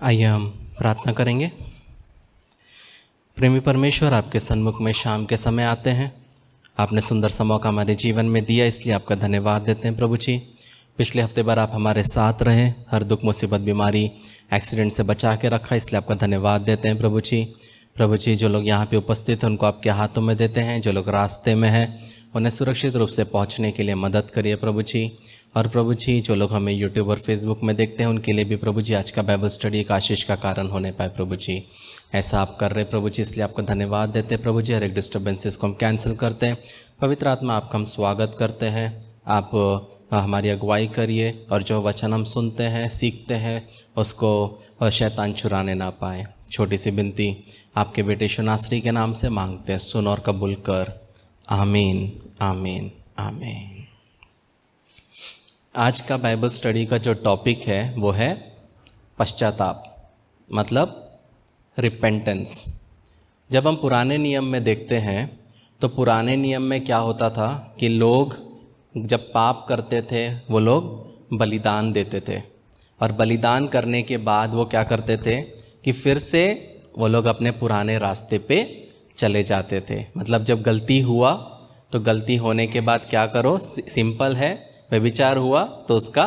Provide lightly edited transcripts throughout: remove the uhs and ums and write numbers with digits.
आइए हम प्रार्थना करेंगे। प्रेमी परमेश्वर, आपके सन्मुख में शाम के समय आते हैं। आपने सुंदर सा मौका हमारे जीवन में दिया, इसलिए आपका धन्यवाद देते हैं प्रभु जी। पिछले हफ्ते भर आप हमारे साथ रहे, हर दुख मुसीबत बीमारी एक्सीडेंट से बचा के रखा, इसलिए आपका धन्यवाद देते हैं प्रभु जी। प्रभु जी, जो लोग यहाँ पे उपस्थित हैं उनको आपके हाथों में देते हैं। जो लोग रास्ते में हैं उन्हें सुरक्षित रूप से पहुँचने के लिए मदद करिए प्रभु जी। और प्रभु जी, जो लोग हमें यूट्यूब और फेसबुक में देखते हैं उनके लिए भी प्रभु जी आज का बाइबल स्टडी एक आशीष का कारण होने पाए प्रभु जी। ऐसा आप कर रहे प्रभु जी, इसलिए आपका धन्यवाद देते हैं प्रभु जी। हर एक डिस्टर्बेंसेस को हम कैंसिल करते हैं। पवित्र आत्मा, आपका हम स्वागत करते हैं। आप हमारी अगुवाई करिए और जो वचन हम सुनते हैं सीखते हैं उसको शैतान चुराने ना पाए। छोटी सी विनती आपके बेटे शुनाश्री के नाम से मांगते हैं, सुन और कबूल कर। आमीन आमीन आमीन। आज का बाइबल स्टडी का जो टॉपिक है वो है पश्चाताप, मतलब रिपेंटेंस। जब हम पुराने नियम में देखते हैं तो पुराने नियम में क्या होता था कि लोग जब पाप करते थे वो लोग बलिदान देते थे, और बलिदान करने के बाद वो क्या करते थे कि फिर से वो लोग अपने पुराने रास्ते पे चले जाते थे। मतलब जब गलती हुआ तो गलती होने के बाद क्या करो, सिंपल है, व्यभिचार हुआ तो उसका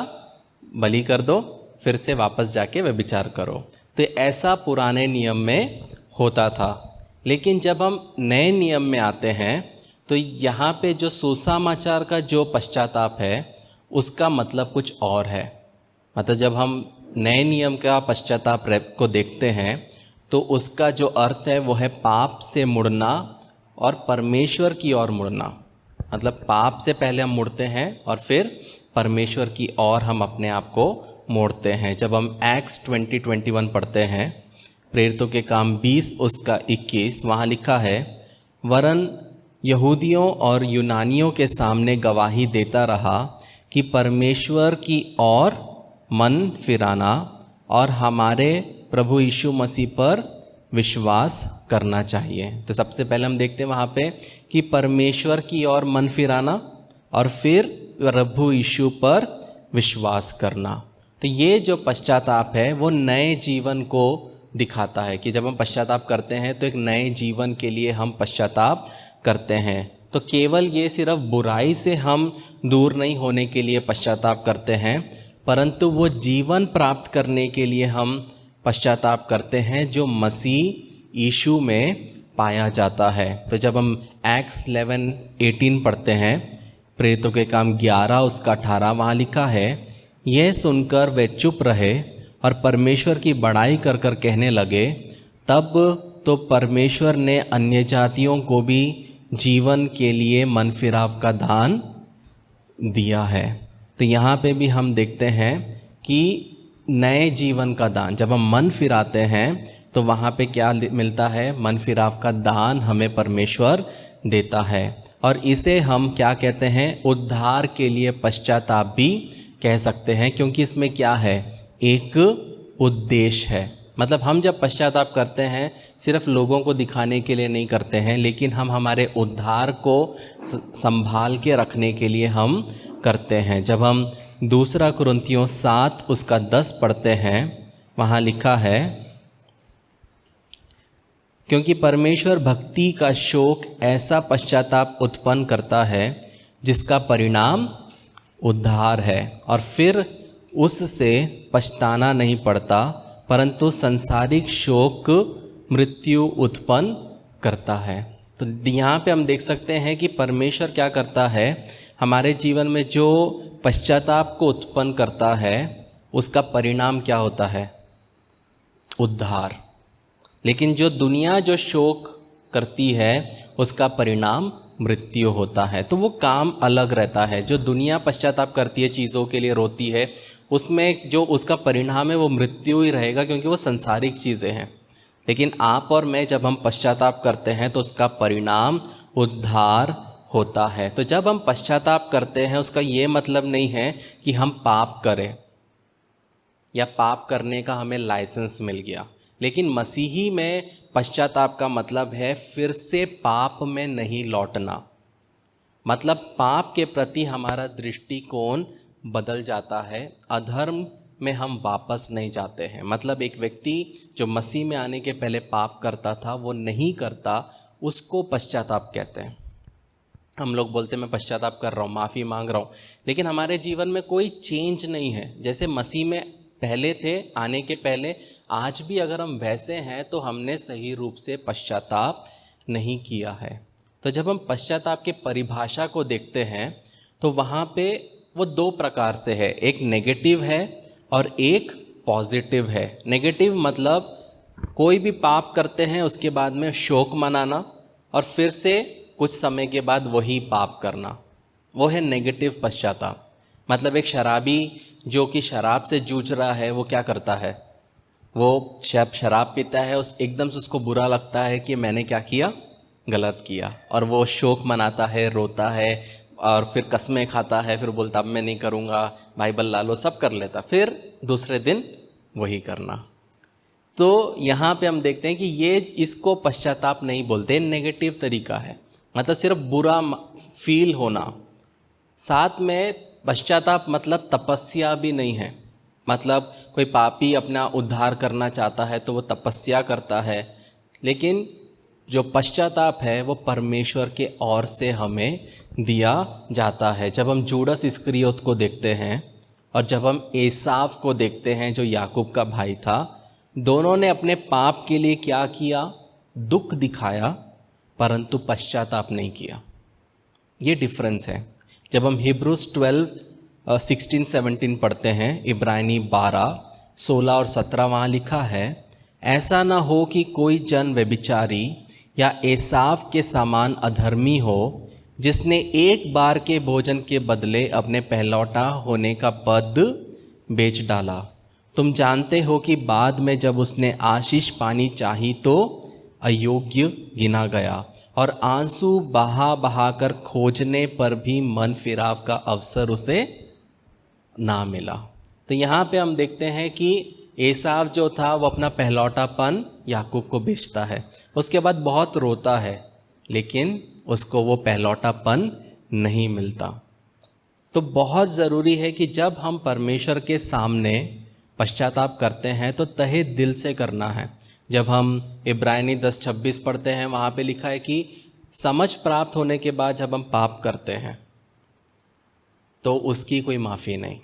बलि कर दो, फिर से वापस जाके व्यभिचार करो। तो ऐसा पुराने नियम में होता था। लेकिन जब हम नए नियम में आते हैं तो यहाँ पे जो सुसमाचार का जो पश्चाताप है उसका मतलब कुछ और है। मतलब जब हम नए नियम का पश्चाताप को देखते हैं तो उसका जो अर्थ है वो है पाप से मुड़ना और परमेश्वर की ओर मुड़ना। मतलब पाप से पहले हम मुड़ते हैं और फिर परमेश्वर की ओर हम अपने आप को मोड़ते हैं। जब हम एक्ट्स 20:21 पढ़ते हैं, प्रेरितों के काम 20 उसका 21, वहाँ लिखा है, वरन यहूदियों और यूनानियों के सामने गवाही देता रहा कि परमेश्वर की ओर मन फिराना और हमारे प्रभु यीशु मसीह पर विश्वास करना चाहिए। तो सबसे पहले हम देखते हैं वहाँ पे कि परमेश्वर की ओर मन फिराना और फिर प्रभु यीशु पर विश्वास करना। तो ये जो पश्चाताप है वो नए जीवन को दिखाता है कि जब हम पश्चाताप करते हैं तो एक नए जीवन के लिए हम पश्चाताप करते हैं। तो केवल ये सिर्फ बुराई से हम दूर नहीं होने के लिए पश्चाताप करते हैं, परंतु वो जीवन प्राप्त करने के लिए हम पश्चाताप करते हैं जो मसीह यीशु में पाया जाता है। तो जब हम एक्ट्स 11:18 पढ़ते हैं, प्रेरितों के काम 11 उसका 18, वहाँ लिखा है, यह सुनकर वे चुप रहे और परमेश्वर की बड़ाई कर कर कहने लगे, तब तो परमेश्वर ने अन्य जातियों को भी जीवन के लिए मन फिराव का दान दिया है। तो यहाँ पे भी हम देखते हैं कि नए जीवन का दान, जब हम मन फिराते हैं तो वहाँ पे क्या मिलता है, मन फिराव का दान हमें परमेश्वर देता है। और इसे हम क्या कहते हैं, उद्धार के लिए पश्चाताप भी कह सकते हैं, क्योंकि इसमें क्या है, एक उद्देश्य है। मतलब हम जब पश्चाताप करते हैं सिर्फ लोगों को दिखाने के लिए नहीं करते हैं, लेकिन हम हमारे उद्धार को संभाल के रखने के लिए हम करते हैं। जब हम 2 कुरिन्थियों 7 उसका 10 पढ़ते हैं, वहाँ लिखा है, क्योंकि परमेश्वर भक्ति का शोक ऐसा पश्चाताप उत्पन्न करता है जिसका परिणाम उद्धार है, और फिर उससे पछताना नहीं पड़ता, परंतु संसारिक शोक मृत्यु उत्पन्न करता है। तो यहाँ पे हम देख सकते हैं कि परमेश्वर क्या करता है, हमारे जीवन में जो पश्चाताप को उत्पन्न करता है उसका परिणाम क्या होता है, उद्धार। लेकिन जो दुनिया जो शोक करती है उसका परिणाम मृत्यु होता है। तो वो काम अलग रहता है। जो दुनिया पश्चाताप करती है, चीज़ों के लिए रोती है, उसमें जो उसका परिणाम है वो मृत्यु ही रहेगा, क्योंकि वो संसारिक चीज़ें हैं। लेकिन आप और मैं जब हम पश्चाताप करते हैं तो उसका परिणाम उद्धार होता है। तो जब हम पश्चाताप करते हैं उसका ये मतलब नहीं है कि हम पाप करें या पाप करने का हमें लाइसेंस मिल गया, लेकिन मसीही में पश्चाताप का मतलब है फिर से पाप में नहीं लौटना। मतलब पाप के प्रति हमारा दृष्टिकोण बदल जाता है, अधर्म में हम वापस नहीं जाते हैं। मतलब एक व्यक्ति जो मसीह में आने के पहले पाप करता था वो नहीं करता, उसको पश्चाताप कहते हैं। हम लोग बोलते हैं मैं पश्चाताप कर रहा हूँ, माफ़ी मांग रहा हूँ, लेकिन हमारे जीवन में कोई चेंज नहीं है। जैसे मसीह में पहले थे आने के पहले, आज भी अगर हम वैसे हैं तो हमने सही रूप से पश्चाताप नहीं किया है। तो जब हम पश्चाताप के परिभाषा को देखते हैं तो वहाँ पे वो दो प्रकार से है, एक नेगेटिव है और एक पॉजिटिव है। नेगेटिव मतलब कोई भी पाप करते हैं उसके बाद में शोक मनाना और फिर से कुछ समय के बाद वही पाप करना, वो है नेगेटिव पश्चाताप। मतलब एक शराबी जो कि शराब से जूझ रहा है वो क्या करता है, वो शराब पीता है, उस एकदम से उसको बुरा लगता है कि मैंने क्या किया, गलत किया, और वो शोक मनाता है, रोता है और फिर कस्में खाता है, फिर बोलता अब मैं नहीं करूँगा, बाइबल ला लो, सब कर लेता, फिर दूसरे दिन वही करना। तो यहाँ पे हम देखते हैं कि ये इसको पश्चाताप नहीं बोलते, नेगेटिव तरीका है। मतलब सिर्फ बुरा फील होना। साथ में पश्चाताप मतलब तपस्या भी नहीं है। मतलब कोई पापी अपना उद्धार करना चाहता है तो वो तपस्या करता है, लेकिन जो पश्चाताप है वो परमेश्वर के ओर से हमें दिया जाता है। जब हम जूडस इस्करियोत को देखते हैं और जब हम एसाव को देखते हैं जो याकूब का भाई था, दोनों ने अपने पाप के लिए क्या किया, दुख दिखाया, परंतु पश्चाताप नहीं किया। ये डिफरेंस है। जब हम हिब्रूज 12:16-17 पढ़ते हैं, इब्रानी 12:16 और 17 वहाँ लिखा है, ऐसा न हो कि कोई जन व्यभिचारी या एसाव के समान अधर्मी हो, जिसने एक बार के भोजन के बदले अपने पहलौठा होने का पद बेच डाला। तुम जानते हो कि बाद में जब उसने आशीष पानी चाही तो अयोग्य गिना गया और आंसू बहा बहा कर खोजने पर भी मन फिराव का अवसर उसे ना मिला। तो यहाँ पे हम देखते हैं कि एसाव जो था वो अपना पहलौठापन याकूब को बेचता है, उसके बाद बहुत रोता है, लेकिन उसको वो पहलौठापन नहीं मिलता। तो बहुत ज़रूरी है कि जब हम परमेश्वर के सामने पश्चाताप करते हैं तो तहे दिल से करना है। जब हम इब्रानी 10:26 पढ़ते हैं, वहाँ पे लिखा है कि समझ प्राप्त होने के बाद जब हम पाप करते हैं तो उसकी कोई माफ़ी नहीं।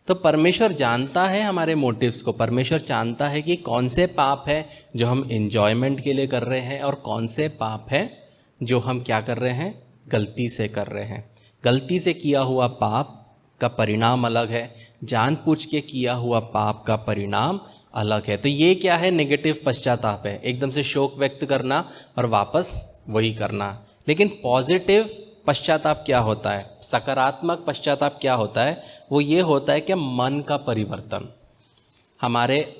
तो परमेश्वर जानता है हमारे मोटिव्स को। परमेश्वर जानता है कि कौन से पाप है जो हम एंजॉयमेंट के लिए कर रहे हैं और कौन से पाप है जो हम क्या कर रहे हैं, गलती से कर रहे हैं। गलती से किया हुआ पाप का परिणाम अलग है, जानबूझ के किया हुआ पाप का परिणाम अलग है। तो ये क्या है, नेगेटिव पश्चाताप है, एकदम से शोक व्यक्त करना और वापस वही करना। लेकिन पॉजिटिव पश्चाताप क्या होता है, सकारात्मक पश्चाताप क्या होता है, वो ये होता है कि मन का परिवर्तन, हमारे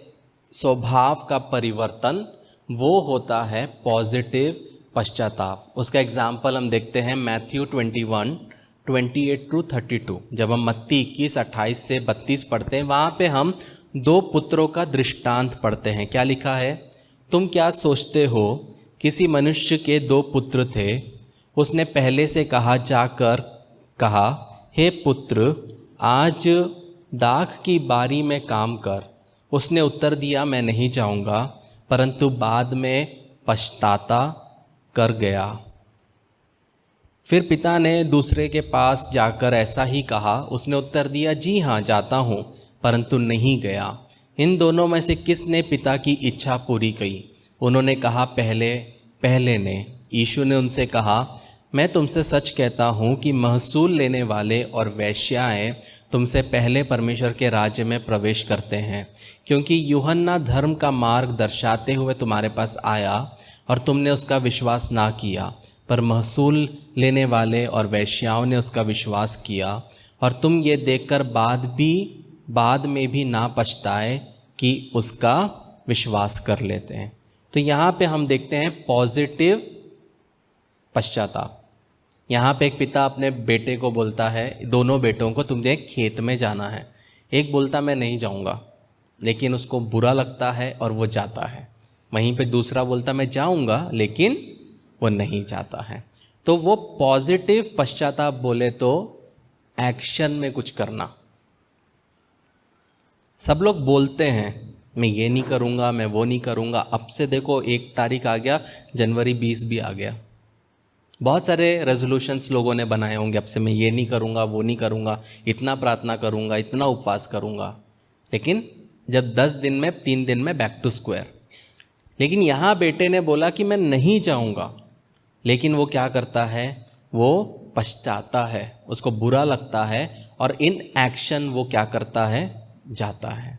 स्वभाव का परिवर्तन, वो होता है पॉजिटिव पश्चाताप। उसका एग्जाम्पल हम देखते हैं मैथ्यू 21:28-32। जब हम मत्ती 21:28-32 पढ़ते हैं, वहाँ पे हम दो पुत्रों का दृष्टांत पढ़ते हैं। क्या लिखा है, तुम क्या सोचते हो, किसी मनुष्य के 2 पुत्र थे, उसने पहले से जाकर कहा, हे पुत्र, आज दाख की बारी में काम कर। उसने उत्तर दिया, मैं नहीं जाऊंगा, परंतु बाद में पछताता कर गया। फिर पिता ने दूसरे के पास जाकर ऐसा ही कहा। उसने उत्तर दिया, जी हाँ, जाता हूँ, परंतु नहीं गया। इन दोनों में से किसने पिता की इच्छा पूरी की? उन्होंने कहा, पहले ने। यीशु ने उनसे कहा, मैं तुमसे सच कहता हूँ कि महसूल लेने वाले और वेश्याएं तुमसे पहले परमेश्वर के राज्य में प्रवेश करते हैं। क्योंकि यूहन्ना धर्म का मार्ग दर्शाते हुए तुम्हारे पास आया और तुमने उसका विश्वास ना किया, पर महसूल लेने वाले और वेश्याओं ने उसका विश्वास किया, और तुम ये देखकर बाद में भी ना पछताए कि उसका विश्वास कर लेते हैं। तो यहाँ पे हम देखते हैं पॉजिटिव पश्चाताप। यहाँ पे एक पिता अपने बेटे को बोलता है, दोनों बेटों को, तुमने खेत में जाना है। एक बोलता मैं नहीं जाऊँगा, लेकिन उसको बुरा लगता है और वो जाता है। वहीं पे दूसरा बोलता मैं जाऊँगा, लेकिन वो नहीं जाता है। तो वो पॉजिटिव पश्चाताप बोले तो एक्शन में कुछ करना। सब लोग बोलते हैं मैं ये नहीं करूँगा, मैं वो नहीं करूँगा। अब से देखो 1 तारीख आ गया, जनवरी 20 भी आ गया। बहुत सारे रेजोल्यूशंस लोगों ने बनाए होंगे, अब से मैं ये नहीं करूँगा, वो नहीं करूँगा, इतना प्रार्थना करूँगा, इतना उपवास करूँगा। लेकिन जब 10 दिन में 3 दिन में बैक टू स्क्वायर। लेकिन यहाँ बेटे ने बोला कि मैं नहीं जाऊँगा, लेकिन वो क्या करता है, वो पछताता है, उसको बुरा लगता है और इन एक्शन वो क्या करता है, जाता है।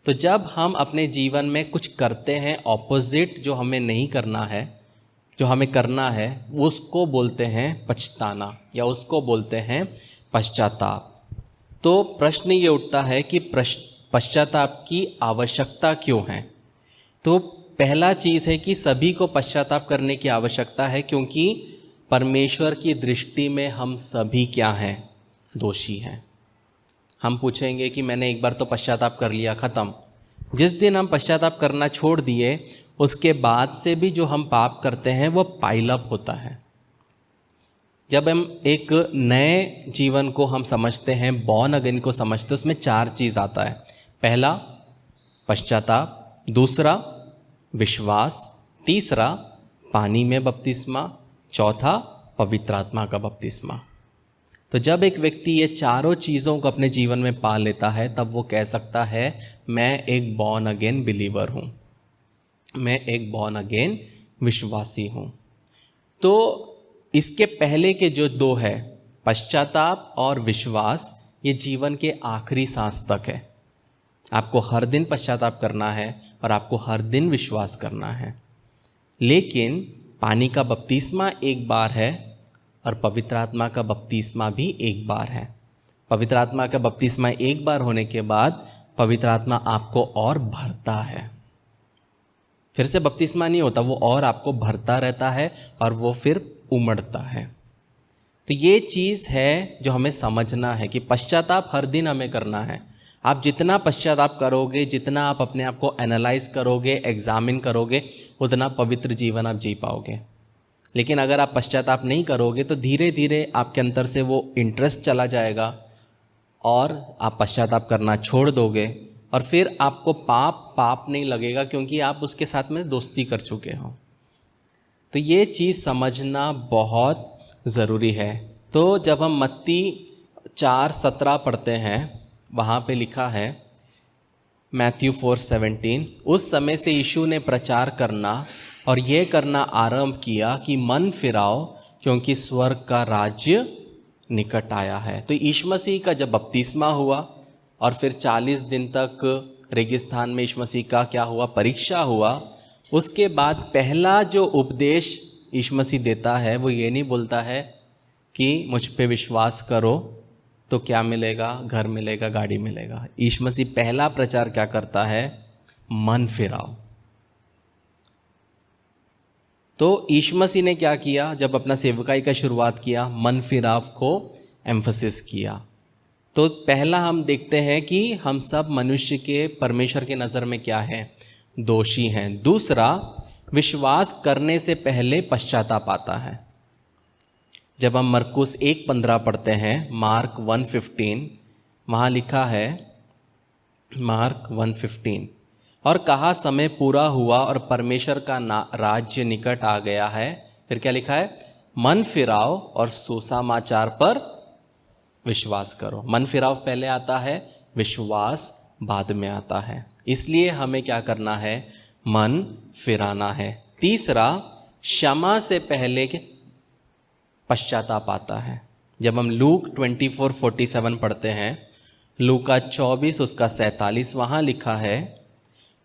तो जब हम अपने जीवन में कुछ करते हैं ऑपोजिट जो हमें नहीं करना है, जो हमें करना है, उसको बोलते हैं पछताना या उसको बोलते हैं पश्चाताप। तो प्रश्न ये उठता है कि पश्चाताप की आवश्यकता क्यों है। तो पहला चीज़ है कि सभी को पश्चाताप करने की आवश्यकता है, क्योंकि परमेश्वर की दृष्टि में हम सभी क्या हैं, दोषी हैं। हम पूछेंगे कि मैंने एक बार तो पश्चाताप कर लिया, ख़त्म। जिस दिन हम पश्चाताप करना छोड़ दिए, उसके बाद से भी जो हम पाप करते हैं वो पाइलअप होता है। जब हम एक नए जीवन को हम समझते हैं, बॉर्न अगेन को समझते हैं, उसमें 4 चीज़ आता है। पहला पश्चाताप, दूसरा विश्वास, तीसरा पानी में बपतिस्मा, चौथा पवित्र आत्मा का बपतिस्मा। तो जब एक व्यक्ति ये चारों चीज़ों को अपने जीवन में पा लेता है, तब वो कह सकता है मैं एक बॉर्न अगेन बिलीवर हूँ, मैं एक बॉर्न अगेन विश्वासी हूँ। तो इसके पहले के जो 2 है, पश्चाताप और विश्वास, ये जीवन के आखिरी सांस तक है। आपको हर दिन पश्चाताप करना है और आपको हर दिन विश्वास करना है। लेकिन पानी का बपतिस्मा एक बार है और पवित्र आत्मा का बपतिस्मा भी एक बार है। पवित्र आत्मा का बपतिस्मा एक बार होने के बाद पवित्र आत्मा आपको और भरता है। फिर से बपतिस्मा नहीं होता, वो और आपको भरता रहता है और वो फिर उमड़ता है। तो ये चीज़ है जो हमें समझना है कि पश्चाताप हर दिन हमें करना है। आप जितना पश्चाताप करोगे, जितना आप अपने आप को एनालाइज करोगे, एग्जामिन करोगे, उतना पवित्र जीवन आप जी पाओगे। लेकिन अगर आप पश्चाताप नहीं करोगे तो धीरे धीरे आपके अंदर से वो इंटरेस्ट चला जाएगा और आप पश्चाताप करना छोड़ दोगे और फिर आपको पाप नहीं लगेगा, क्योंकि आप उसके साथ में दोस्ती कर चुके हो। तो ये चीज़ समझना बहुत ज़रूरी है। तो जब हम मत्ती 4:17 पढ़ते हैं, वहाँ पे लिखा है मैथ्यू 4:17, उस समय से यीशु ने प्रचार करना और ये करना आरंभ किया कि मन फिराओ, क्योंकि स्वर्ग का राज्य निकट आया है। तो यीशु मसीह का जब बपतिस्मा हुआ और फिर 40 दिन तक रेगिस्तान में यीशु मसीह का क्या हुआ, परीक्षा हुआ, उसके बाद पहला जो उपदेश यीशु मसीह देता है वो ये नहीं बोलता है कि मुझ पे विश्वास करो तो क्या मिलेगा, घर मिलेगा, गाड़ी मिलेगा। यीशु मसीह पहला प्रचार क्या करता है, मन फिराओ। तो यीशु मसीह ने क्या किया, जब अपना सेवकाई का शुरुआत किया, मन फिराव को एम्फसिस किया। तो पहला हम देखते हैं कि हम सब मनुष्य के परमेश्वर के नज़र में क्या है, दोषी हैं। दूसरा, विश्वास करने से पहले पश्चाताप आता है। जब हम मरकुस 1:15 पढ़ते हैं, मार्क 1:15, वहाँ लिखा है, मार्क 1:15, और कहा समय पूरा हुआ और परमेश्वर का राज्य निकट आ गया है। फिर क्या लिखा है, मन फिराओ और सुसमाचार पर विश्वास करो। मन फिराव पहले आता है, विश्वास बाद में आता है। इसलिए हमें क्या करना है, मन फिराना है। तीसरा, क्षमा से पहले पश्चाताप आता है। जब हम लूक 24:47 पढ़ते हैं, लूका 24 उसका 47, वहाँ लिखा है,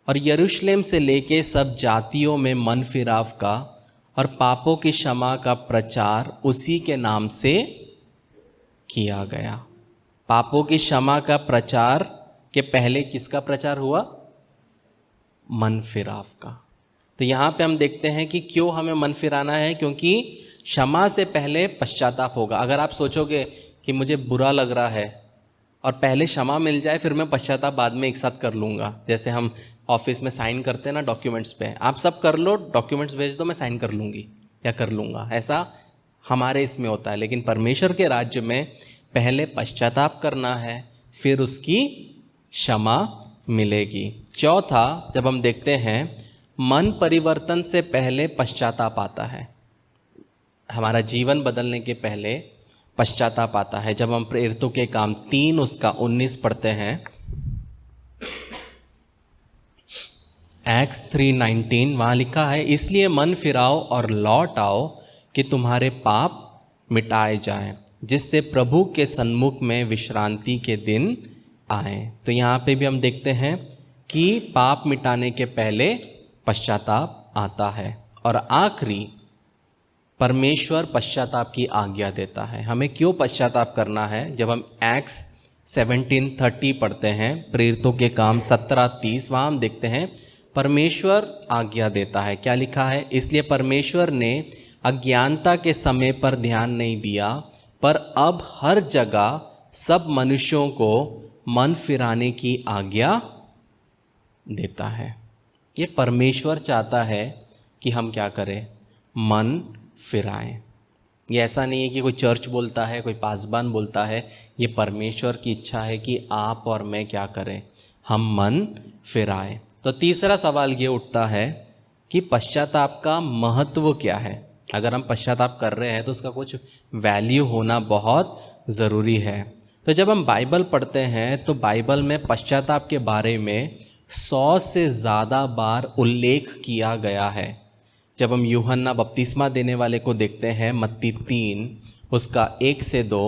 और यरूशलेम से लेके सब जातियों में मन फिराव का और पापों की क्षमा का प्रचार उसी के नाम से किया गया। पापों की क्षमा का प्रचार के पहले किसका प्रचार हुआ, मन फिराव का। तो यहाँ पे हम देखते हैं कि क्यों हमें मन फिराना है, क्योंकि क्षमा से पहले पश्चाताप होगा। अगर आप सोचोगे कि मुझे बुरा लग रहा है और पहले क्षमा मिल जाए फिर मैं पश्चाताप बाद में एक साथ कर लूँगा, जैसे हम ऑफिस में साइन करते हैं ना डॉक्यूमेंट्स पे, आप सब कर लो, डॉक्यूमेंट्स भेज दो, मैं साइन कर लूँगी या कर लूँगा, ऐसा हमारे इसमें होता है। लेकिन परमेश्वर के राज्य में पहले पश्चाताप करना है, फिर उसकी क्षमा मिलेगी। चौथा, जब हम देखते हैं मन परिवर्तन से पहले पश्चाताप आता है, हमारा जीवन बदलने के पहले पश्चाताप आता है। जब हम प्रेरितों के काम 3 उसका 19 पढ़ते हैं, एक्स 3:19, वहाँ लिखा है, इसलिए मन फिराओ और लौट आओ कि तुम्हारे पाप मिटाए जाएं, जिससे प्रभु के सन्मुख में विश्रांति के दिन आए। तो यहाँ पे भी हम देखते हैं कि पाप मिटाने के पहले पश्चाताप आता है। और आखिरी, परमेश्वर पश्चाताप की आज्ञा देता है। हमें क्यों पश्चाताप करना है? जब हम एक्स 17:30 पढ़ते हैं, प्रेरितों के काम 17:30, वहाँ हम देखते हैं परमेश्वर आज्ञा देता है। क्या लिखा है? इसलिए परमेश्वर ने अज्ञानता के समय पर ध्यान नहीं दिया, पर अब हर जगह सब मनुष्यों को मन फिराने की आज्ञा देता है। ये परमेश्वर चाहता है कि हम क्या करें? मन फिराएं। ये ऐसा नहीं है कि कोई चर्च बोलता है, कोई पासबान बोलता है। ये परमेश्वर की इच्छा है कि आप और मैं क्या करें? हम मन फिराएं। तो तीसरा सवाल ये उठता है कि पश्चाताप का महत्व क्या है? अगर हम पश्चाताप कर रहे हैं तो उसका कुछ वैल्यू होना बहुत ज़रूरी है। तो जब हम बाइबल पढ़ते हैं तो बाइबल में पश्चाताप के बारे में 100 से ज़्यादा बार उल्लेख किया गया है। जब हम यूहन्ना बपतिस्मा देने वाले को देखते हैं, मत्ती 3 उसका 1 से 2,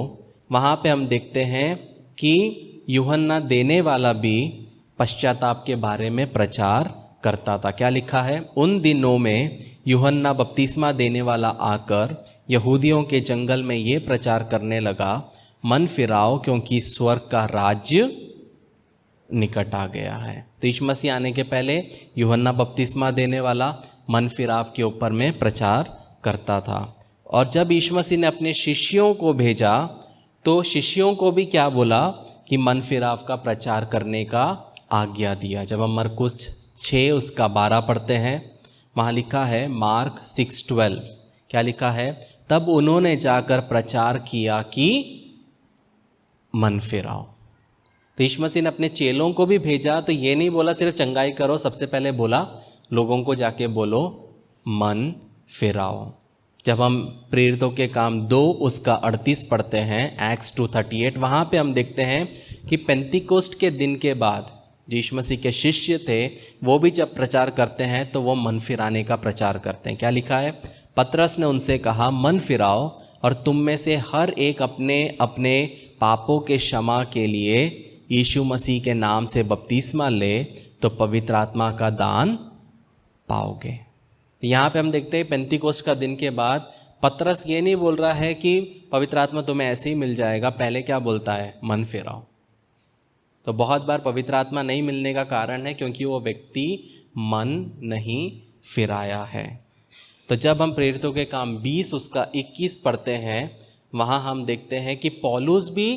वहाँ पे हम देखते हैं कि यूहन्ना देने वाला भी पश्चाताप के बारे में प्रचार करता था। क्या लिखा है? उन दिनों में यूहन्ना बपतिस्मा देने वाला आकर यहूदियों के जंगल में ये प्रचार करने लगा, मन फिराओ क्योंकि स्वर्ग का राज्य निकट आ गया है। तो यीशु मसीह आने के पहले यूहन्ना बपतिस्मा देने वाला मन फिराव के ऊपर में प्रचार करता था। और जब यीशु मसीह ने अपने शिष्यों को भेजा तो शिष्यों को भी क्या बोला कि मन फिराव का प्रचार करने का आज्ञा दिया। जब हम मरकुस 6 उसका 12 पढ़ते हैं, वहाँ लिखा है, मार्क 6:12, क्या लिखा है? तब उन्होंने जाकर प्रचार किया कि मन फिराओ। तो यीशु मसीह ने अपने चेलों को भी भेजा, तो ये नहीं बोला सिर्फ चंगाई करो, सबसे पहले बोला लोगों को जाके बोलो मन फिराओ। जब हम प्रेरितों के काम 2 उसका 38 पढ़ते हैं, एक्स 2:38, वहाँ पे हम देखते हैं कि पेंतिकोस्ट के दिन के बाद यीशु मसीह के शिष्य थे, वो भी जब प्रचार करते हैं तो वो मन फिराने का प्रचार करते हैं। क्या लिखा है? पतरस ने उनसे कहा, मन फिराओ और तुम में से हर एक अपने अपने पापों के क्षमा के लिए यीशु मसीह के नाम से बपतिस्मा ले, तो पवित्र आत्मा का दान पाओगे। यहाँ पे हम देखते हैं पेंतिकोस्त का दिन के बाद पतरस ये नहीं बोल रहा है कि पवित्र आत्मा तुम्हें ऐसे ही मिल जाएगा, पहले क्या बोलता है? मन फिराओ। तो बहुत बार पवित्र आत्मा नहीं मिलने का कारण है क्योंकि वो व्यक्ति मन नहीं फिराया है। तो जब हम प्रेरितों के काम 20 उसका 21 पढ़ते हैं, वहाँ हम देखते हैं कि पौलुस भी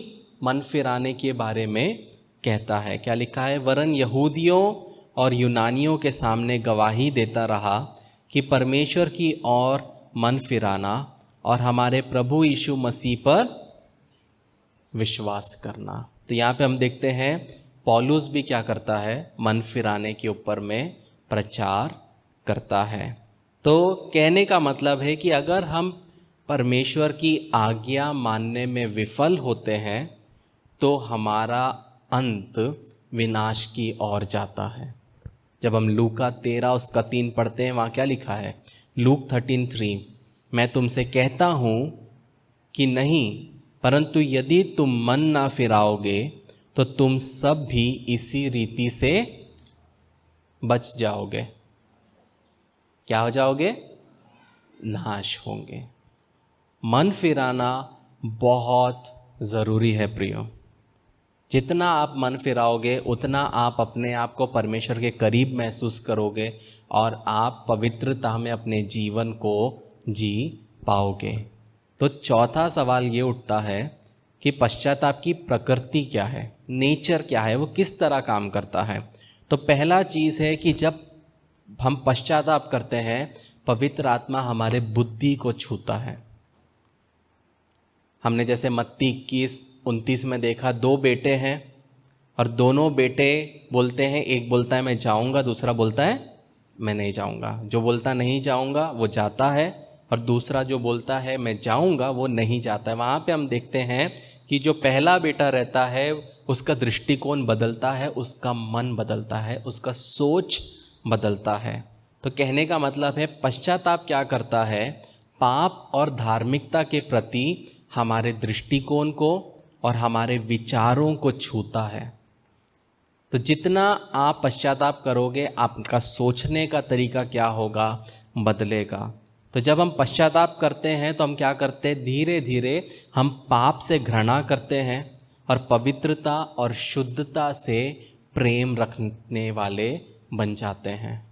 मन फिराने के बारे में कहता है। क्या लिखा है? वरन यहूदियों और यूनानियों के सामने गवाही देता रहा कि परमेश्वर की ओर मन फिराना और हमारे प्रभु यीशु मसीह पर विश्वास करना। तो यहाँ पे हम देखते हैं पौलुस भी क्या करता है? मन फिराने के ऊपर में प्रचार करता है। तो कहने का मतलब है कि अगर हम परमेश्वर की आज्ञा मानने में विफल होते हैं तो हमारा अंत विनाश की ओर जाता है। जब हम लूका 13 उसका 3 पढ़ते हैं, वहाँ क्या लिखा है? लूक 13:3, मैं तुमसे कहता हूँ कि नहीं, परंतु यदि तुम मन ना फिराओगे तो तुम सब भी इसी रीति से बच जाओगे। क्या हो जाओगे? नाश होंगे। मन फिराना बहुत ज़रूरी है प्रियो। जितना आप मन फिराओगे उतना आप अपने आप को परमेश्वर के करीब महसूस करोगे और आप पवित्रता में अपने जीवन को जी पाओगे। तो चौथा सवाल ये उठता है कि पश्चाताप की प्रकृति क्या है, नेचर क्या है, वो किस तरह काम करता है। तो पहला चीज़ है कि जब हम पश्चाताप करते हैं, पवित्र आत्मा हमारे बुद्धि को छूता है। हमने जैसे मत्ती 21:29 में देखा, 2 बेटे हैं, और दोनों बेटे बोलते हैं, एक बोलता है मैं जाऊंगा, दूसरा बोलता है मैं नहीं जाऊंगा। जो बोलता नहीं जाऊंगा वो जाता है, और दूसरा जो बोलता है मैं जाऊंगा वो नहीं जाता है। वहाँ पे हम देखते हैं कि जो पहला बेटा रहता है उसका दृष्टिकोण बदलता है, उसका मन बदलता है, उसका सोच बदलता है। तो कहने का मतलब है पश्चाताप क्या करता है, पाप और धार्मिकता के प्रति हमारे दृष्टिकोण को और हमारे विचारों को छूता है। तो जितना आप पश्चाताप करोगे आपका सोचने का तरीका क्या होगा, बदलेगा। तो जब हम पश्चाताप करते हैं तो हम क्या करते हैं, धीरे धीरे हम पाप से घृणा करते हैं और पवित्रता और शुद्धता से प्रेम रखने वाले बन जाते हैं।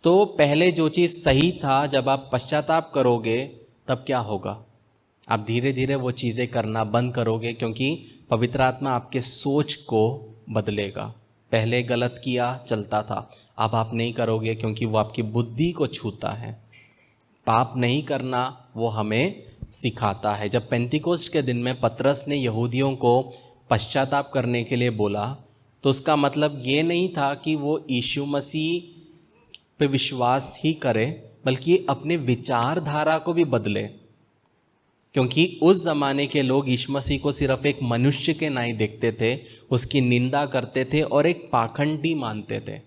तो पहले जो चीज़ सही था, जब आप पश्चाताप करोगे तब क्या होगा, आप धीरे धीरे वो चीज़ें करना बंद करोगे, क्योंकि पवित्र आत्मा आपके सोच को बदलेगा। पहले गलत किया चलता था, अब आप नहीं करोगे क्योंकि वो आपकी बुद्धि को छूता है। पाप नहीं करना वो हमें सिखाता है। जब पेंतिकोस्ट के दिन में पतरस ने यहूदियों को पश्चाताप करने के लिए बोला, तो उसका मतलब ये नहीं था कि वो यीशु मसीह पे विश्वास ही करे, बल्कि अपने विचारधारा को भी बदले। क्योंकि उस ज़माने के लोग यीशु मसीह को सिर्फ एक मनुष्य के नाई देखते थे, उसकी निंदा करते थे और एक पाखंडी मानते थे।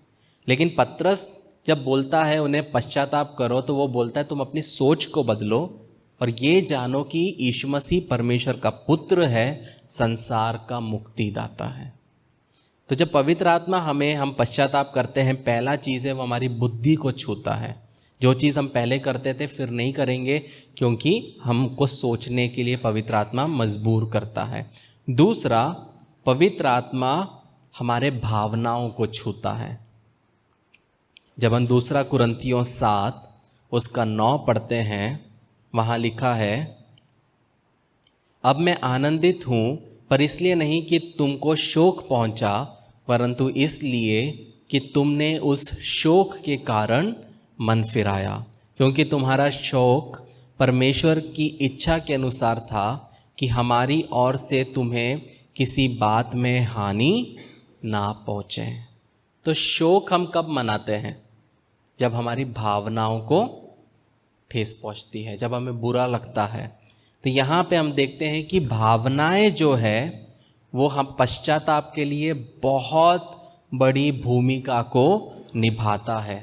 लेकिन पतरस जब बोलता है उन्हें पश्चाताप करो, तो वो बोलता है तुम अपनी सोच को बदलो और ये जानो कि यीशु मसीह परमेश्वर का पुत्र है, संसार का मुक्तिदाता है। तो जब पवित्र आत्मा हम पश्चाताप करते हैं, पहला चीज़ है वो हमारी बुद्धि को छूता है। जो चीज़ हम पहले करते थे फिर नहीं करेंगे, क्योंकि हमको सोचने के लिए पवित्र आत्मा मजबूर करता है। दूसरा, पवित्र आत्मा हमारे भावनाओं को छूता है। जब हम दूसरा कुरिन्थियों 7 उसका 9 पढ़ते हैं, वहाँ लिखा है, अब मैं आनंदित हूँ, पर इसलिए नहीं कि तुमको शोक पहुँचा, परंतु इसलिए कि तुमने उस शोक के कारण मन फिराया, क्योंकि तुम्हारा शोक परमेश्वर की इच्छा के अनुसार था कि हमारी ओर से तुम्हें किसी बात में हानि ना पहुँचे। तो शोक हम कब मनाते हैं, जब हमारी भावनाओं को ठेस पहुँचती है, जब हमें बुरा लगता है। तो यहाँ पे हम देखते हैं कि भावनाएं जो है वो हम पश्चाताप के लिए बहुत बड़ी भूमिका को निभाता है।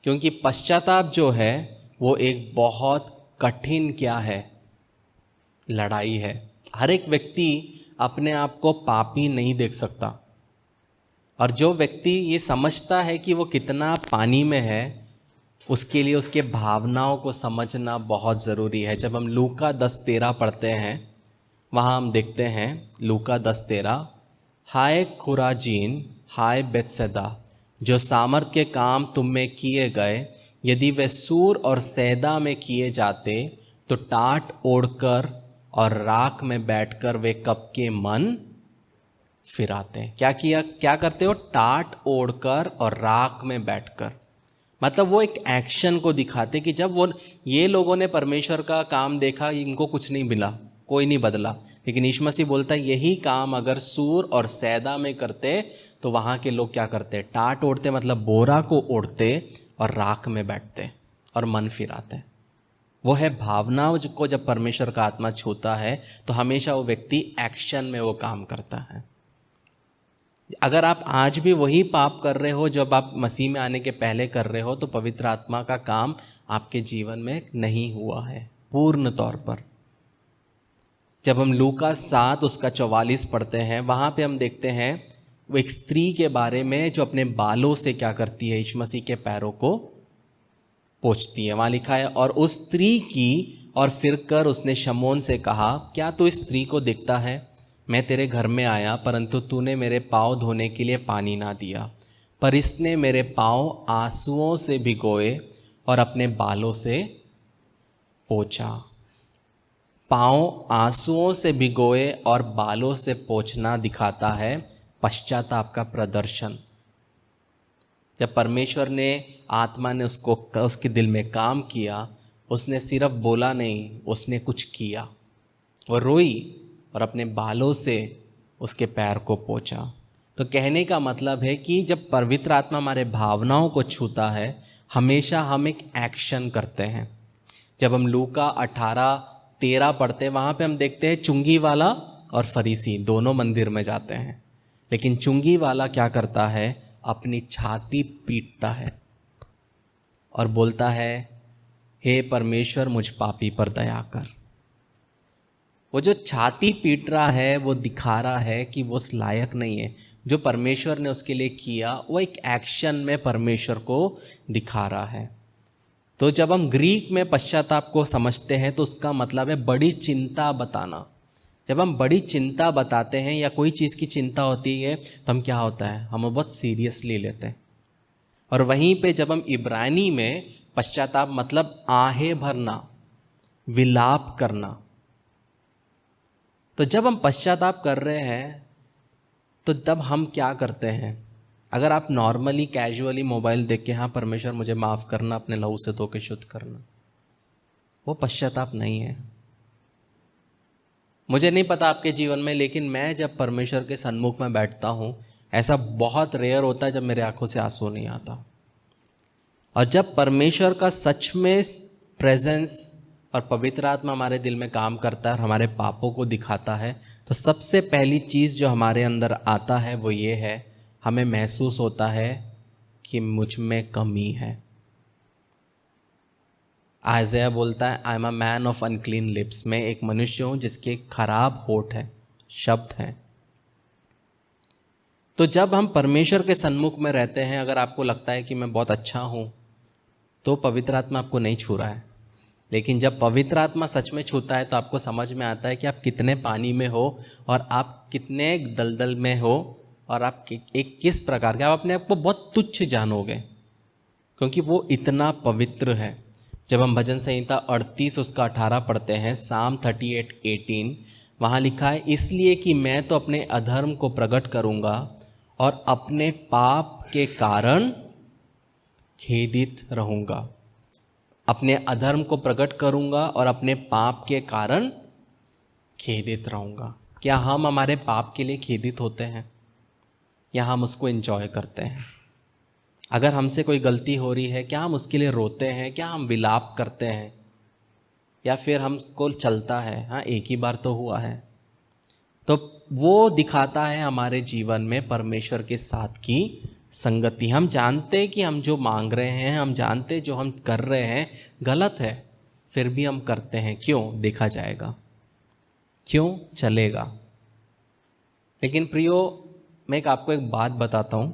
क्योंकि पश्चाताप जो है वो एक बहुत कठिन क्या है, लड़ाई है। हर एक व्यक्ति अपने आप को पापी नहीं देख सकता, और जो व्यक्ति ये समझता है कि वो कितना पानी में है, उसके लिए उसके भावनाओं को समझना बहुत ज़रूरी है। जब हम लूका 10:13 पढ़ते हैं, वहाँ हम देखते हैं लूका 10:13, हाय खुराजीन, हाय बेतसैदा, जो सामर्थ के काम तुम में किए गए, यदि वे सूर और सैदा में किए जाते तो टाट ओढ़कर और राख में बैठकर वे कब के मन फिराते। क्या करते हो, टाट ओढ़कर और राख में बैठकर। मतलब वो एक एक्शन को दिखाते कि जब वो ये लोगों ने परमेश्वर का काम देखा, इनको कुछ नहीं मिला, कोई नहीं बदला। लेकिन यीशु मसीह बोलता है यही काम अगर सूर और सैदा में करते तो वहाँ के लोग क्या करते, टाट ओढ़ते, मतलब बोरा को ओढ़ते और राख में बैठते और मन फिराते। वो है भावनाओं को जब परमेश्वर का आत्मा छूता है तो हमेशा वो व्यक्ति एक्शन में वो काम करता है। अगर आप आज भी वही पाप कर रहे हो जब आप मसीह में आने के पहले कर रहे हो, तो पवित्र आत्मा का काम आपके जीवन में नहीं हुआ है पूर्ण तौर पर। जब हम लूका 7 उसका 44 पढ़ते हैं, वहाँ पे हम देखते हैं वो एक स्त्री के बारे में जो अपने बालों से क्या करती है, यीशु मसीह के पैरों को पोंछती है। वहाँ लिखा है, और उस स्त्री की और फिर कर उसने शमौन से कहा, क्या तू इस स्त्री को देखता है? मैं तेरे घर में आया, परंतु तूने मेरे पाँव धोने के लिए पानी ना दिया, पर इसने मेरे पाँव आंसुओं से भिगोए और अपने बालों से पोंछा। पाँव आंसुओं से भिगोए और बालों से पोंछना दिखाता है पश्चाताप का प्रदर्शन। जब परमेश्वर ने, आत्मा ने उसके दिल में काम किया, उसने सिर्फ बोला नहीं, उसने कुछ किया। वो रोई और अपने बालों से उसके पैर को पोंछा। तो कहने का मतलब है कि जब पवित्र आत्मा हमारे भावनाओं को छूता है, हमेशा हम एक एक्शन करते हैं। जब हम लूका 18:13 पढ़ते हैं, वहाँ पे हम देखते हैं चुंगी वाला और फरीसी दोनों मंदिर में जाते हैं, लेकिन चुंगी वाला क्या करता है, अपनी छाती पीटता है और बोलता है, हे परमेश्वर मुझ पापी पर दया कर। वो जो छाती पीट रहा है वो दिखा रहा है कि वो उस लायक नहीं है। जो परमेश्वर ने उसके लिए किया वो एक एक्शन में परमेश्वर को दिखा रहा है। तो जब हम ग्रीक में पश्चाताप को समझते हैं तो उसका मतलब है बड़ी चिंता बताना। जब हम बड़ी चिंता बताते हैं या कोई चीज़ की चिंता होती है तो हम क्या होता है, हम बहुत सीरियसली लेते हैं। और वहीं पे जब हम इब्रानी में पश्चाताप मतलब आहें भरना, विलाप करना, तो जब हम पश्चाताप कर रहे हैं तो तब हम क्या करते हैं। अगर आप नॉर्मली कैजुअली मोबाइल देख के, हाँ परमेश्वर मुझे माफ़ करना, अपने लहू से धो के शुद्ध करना, वो पश्चाताप नहीं है। मुझे नहीं पता आपके जीवन में, लेकिन मैं जब परमेश्वर के सन्मुख में बैठता हूँ, ऐसा बहुत रेयर होता है जब मेरे आंखों से आंसू नहीं आता। और जब परमेश्वर का सच में प्रेजेंस और पवित्र आत्मा हमारे दिल में काम करता है और हमारे पापों को दिखाता है, तो सबसे पहली चीज़ जो हमारे अंदर आता है वो ये है, हमें महसूस होता है कि मुझ में कमी है। आइज़ाया बोलता है, I am a man of unclean lips, मैं एक मनुष्य हूँ जिसके खराब होठ है, शब्द हैं। तो जब हम परमेश्वर के सन्मुख में रहते हैं, अगर आपको लगता है कि मैं बहुत अच्छा हूँ, तो पवित्र आत्मा आपको नहीं छू रहा है। लेकिन जब पवित्र आत्मा सच में छूता है तो आपको समझ में आता है कि आप कितने पानी में हो और आप कितने दलदल में हो और आप एक किस प्रकार के, आप अपने आप को बहुत तुच्छ जानोगे, क्योंकि वो इतना पवित्र है। जब हम भजन संहिता 38 उसका 18 पढ़ते हैं, साम 38:18, वहाँ लिखा है, इसलिए कि मैं तो अपने अधर्म को प्रकट करूँगा और अपने पाप के कारण खेदित रहूँगा। अपने अधर्म को प्रकट करूँगा और अपने पाप के कारण खेदित रहूँगा। क्या हम हमारे पाप के लिए खेदित होते हैं या हम उसको एंजॉय करते हैं? अगर हमसे कोई गलती हो रही है, क्या हम उसके लिए रोते हैं, क्या हम विलाप करते हैं, या फिर हमको चलता है, हाँ एक ही बार तो हुआ है? तो वो दिखाता है हमारे जीवन में परमेश्वर के साथ की संगति। हम जानते हैं कि हम जो मांग रहे हैं, हम जानते हैं जो हम कर रहे हैं गलत है, फिर भी हम करते हैं। क्यों? देखा जाएगा, क्यों चलेगा। लेकिन प्रियो, मैं आपको एक बात बताता हूँ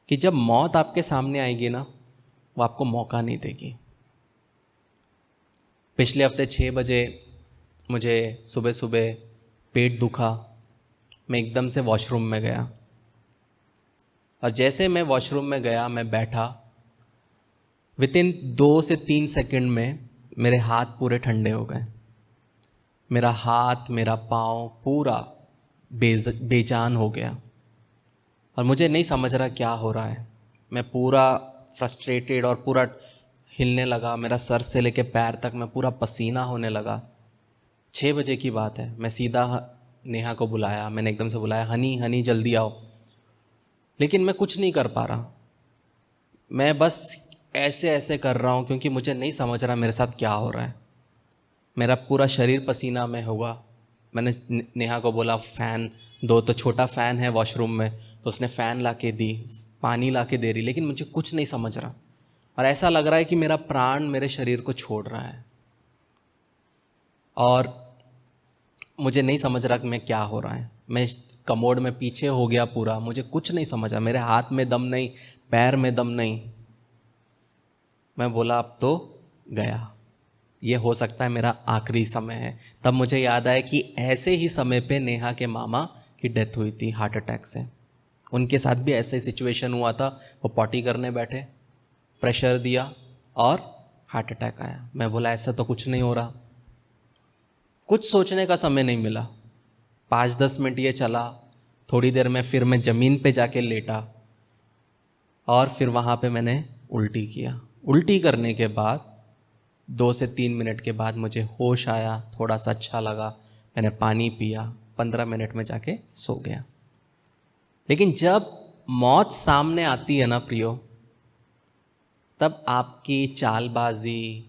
कि जब मौत आपके सामने आएगी ना, वो आपको मौका नहीं देगी। पिछले हफ्ते 6 बजे मुझे सुबह सुबह पेट दुखा, मैं एकदम से वॉशरूम में गया और जैसे मैं वॉशरूम में गया, मैं बैठा, वितिन 2 से 3 सेकंड में मेरे हाथ पूरे ठंडे हो गए। मेरा हाथ, मेरा पाँव पूरा बेजान हो गया और मुझे नहीं समझ रहा क्या हो रहा है। मैं पूरा फ्रस्ट्रेटेड और पूरा हिलने लगा, मेरा सर से लेके पैर तक मैं पूरा पसीना होने लगा। 6 बजे की बात है। मैं सीधा नेहा को बुलाया, मैंने एकदम से बुलाया, हनी हनी जल्दी आओ। लेकिन मैं कुछ नहीं कर पा रहा, मैं बस ऐसे ऐसे कर रहा हूँ क्योंकि मुझे नहीं समझ रहा मेरे साथ क्या हो रहा है। मेरा पूरा शरीर पसीना में हुआ। मैंने नेहा को बोला फ़ैन दो, तो छोटा फ़ैन है वॉशरूम में, तो उसने फ़ैन ला के दी, पानी ला के दे रही, लेकिन मुझे कुछ नहीं समझ रहा और ऐसा लग रहा है कि मेरा प्राण मेरे शरीर को छोड़ रहा है और मुझे नहीं समझ रहा कि मैं क्या हो रहा है। मैं कमोड में पीछे हो गया पूरा, मुझे कुछ नहीं समझा, मेरे हाथ में दम नहीं, पैर में दम नहीं। मैं बोला अब तो गया, ये हो सकता है मेरा आखिरी समय है। तब मुझे याद आया कि ऐसे ही समय पे नेहा के मामा की डेथ हुई थी हार्ट अटैक से। उनके साथ भी ऐसे ही सिचुएशन हुआ था, वो पॉटी करने बैठे, प्रेशर दिया और हार्ट अटैक आया। मैं बोला ऐसा तो कुछ नहीं हो रहा। कुछ सोचने का समय नहीं मिला, 5-10 मिनट ये चला, थोड़ी देर में फिर मैं ज़मीन पे जाके लेटा और फिर वहाँ पे मैंने उल्टी किया। उल्टी करने के बाद 2 से 3 मिनट के बाद मुझे होश आया, थोड़ा सा अच्छा लगा, मैंने पानी पिया, 15 मिनट में जाके सो गया। लेकिन जब मौत सामने आती है ना प्रियो, तब आपकी चालबाजी,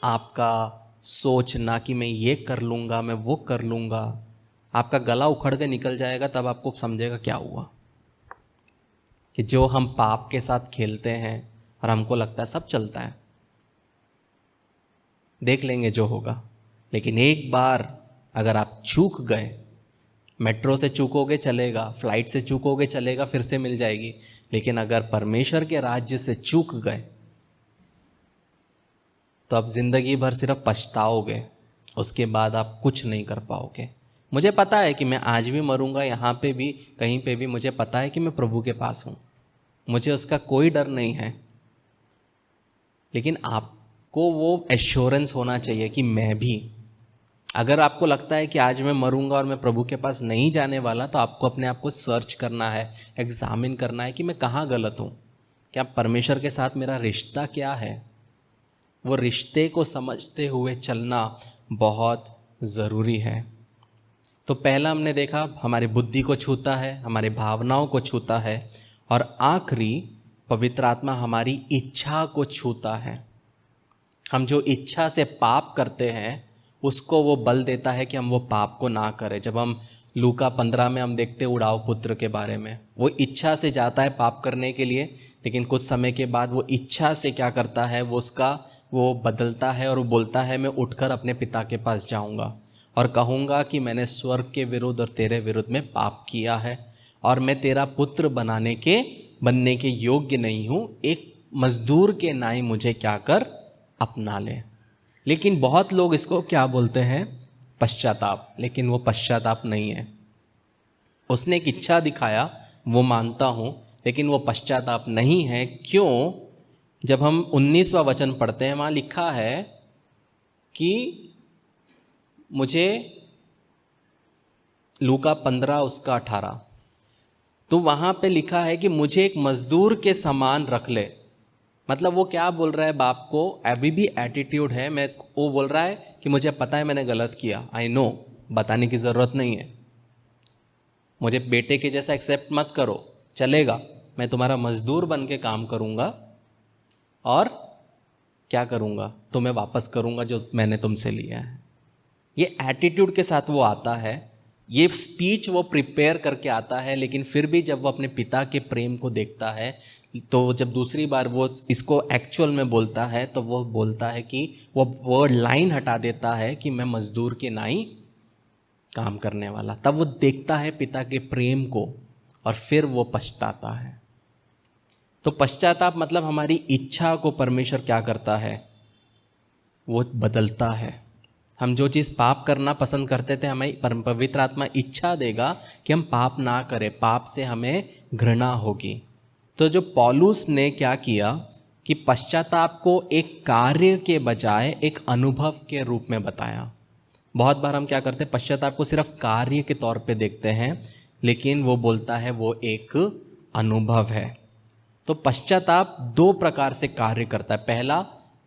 आपका सोचना कि मैं ये कर लूँगा, मैं वो कर लूँगा, आपका गला उखड़ के निकल जाएगा। तब आपको समझेगा क्या हुआ, कि जो हम पाप के साथ खेलते हैं और हमको लगता है सब चलता है, देख लेंगे जो होगा। लेकिन एक बार अगर आप चूक गए, मेट्रो से चूकोगे चलेगा, फ्लाइट से चूकोगे चलेगा, फिर से मिल जाएगी। लेकिन अगर परमेश्वर के राज्य से चूक गए तो आप जिंदगी भर सिर्फ पछताओगे, उसके बाद आप कुछ नहीं कर पाओगे। मुझे पता है कि मैं आज भी मरूंगा, यहाँ पे भी कहीं पे भी मुझे पता है कि मैं प्रभु के पास हूँ, मुझे उसका कोई डर नहीं है। लेकिन आपको वो एश्योरेंस होना चाहिए कि मैं भी, अगर आपको लगता है कि आज मैं मरूंगा और मैं प्रभु के पास नहीं जाने वाला, तो आपको अपने आप को सर्च करना है, एग्जामिन करना है कि मैं कहाँ गलत हूँ, क्या परमेश्वर के साथ मेरा रिश्ता क्या है। वो रिश्ते को समझते हुए चलना बहुत ज़रूरी है। तो पहला हमने देखा हमारी बुद्धि को छूता है, हमारे भावनाओं को छूता है, और आखिरी पवित्र आत्मा हमारी इच्छा को छूता है। हम जो इच्छा से पाप करते हैं उसको वो बल देता है कि हम वो पाप को ना करें। जब हम लूका 15 में हम देखते उड़ाव पुत्र के बारे में, वो इच्छा से जाता है पाप करने के लिए, लेकिन कुछ समय के बाद वो इच्छा से क्या करता है, वो बदलता है और वो बोलता है मैं उठकर अपने पिता के पास जाऊंगा और कहूँगा कि मैंने स्वर्ग के विरुद्ध और तेरे विरुद्ध में पाप किया है और मैं तेरा पुत्र बनने के योग्य नहीं हूँ, एक मजदूर के नाई मुझे क्या कर, अपना ले। लेकिन बहुत लोग इसको क्या बोलते हैं, पश्चाताप। लेकिन वो पश्चाताप नहीं है। उसने एक इच्छा दिखाया, वो मानता हूँ, लेकिन वो पश्चाताप नहीं है। क्यों? जब हम 19वां वचन पढ़ते हैं, वहाँ लिखा है कि मुझे, लूका 15 उसका 18, तो वहाँ पे लिखा है कि मुझे एक मजदूर के समान रख ले। मतलब वो क्या बोल रहा है बाप को, अभी भी एटीट्यूड है, वो बोल रहा है कि मुझे पता है मैंने गलत किया, आई नो, बताने की ज़रूरत नहीं है, मुझे बेटे के जैसा एक्सेप्ट मत करो, चलेगा, मैं तुम्हारा मजदूर बन के काम करूँगा और क्या करूँगा, तुम्हें वापस करूँगा जो मैंने तुमसे लिया है। ये एटीट्यूड के साथ वो आता है, ये स्पीच वो प्रिपेयर करके आता है। लेकिन फिर भी जब वो अपने पिता के प्रेम को देखता है, तो जब दूसरी बार वो इसको एक्चुअल में बोलता है, तो वो बोलता है कि वो वर्ड लाइन हटा देता है कि मैं मजदूर के नाई काम करने वाला। तब वो देखता है पिता के प्रेम को और फिर वो पछताता है। तो पश्चाताप मतलब हमारी इच्छा को परमेश्वर क्या करता है, वो बदलता है। हम जो चीज़ पाप करना पसंद करते थे, हमें पवित्र आत्मा इच्छा देगा कि हम पाप ना करें, पाप से हमें घृणा होगी। तो जो पौलुस ने क्या किया कि पश्चाताप को एक कार्य के बजाय एक अनुभव के रूप में बताया। बहुत बार हम क्या करते हैं, पश्चाताप को सिर्फ कार्य के तौर पे देखते हैं, लेकिन वो बोलता है वो एक अनुभव है। तो पश्चाताप 2 प्रकार से कार्य करता है, पहला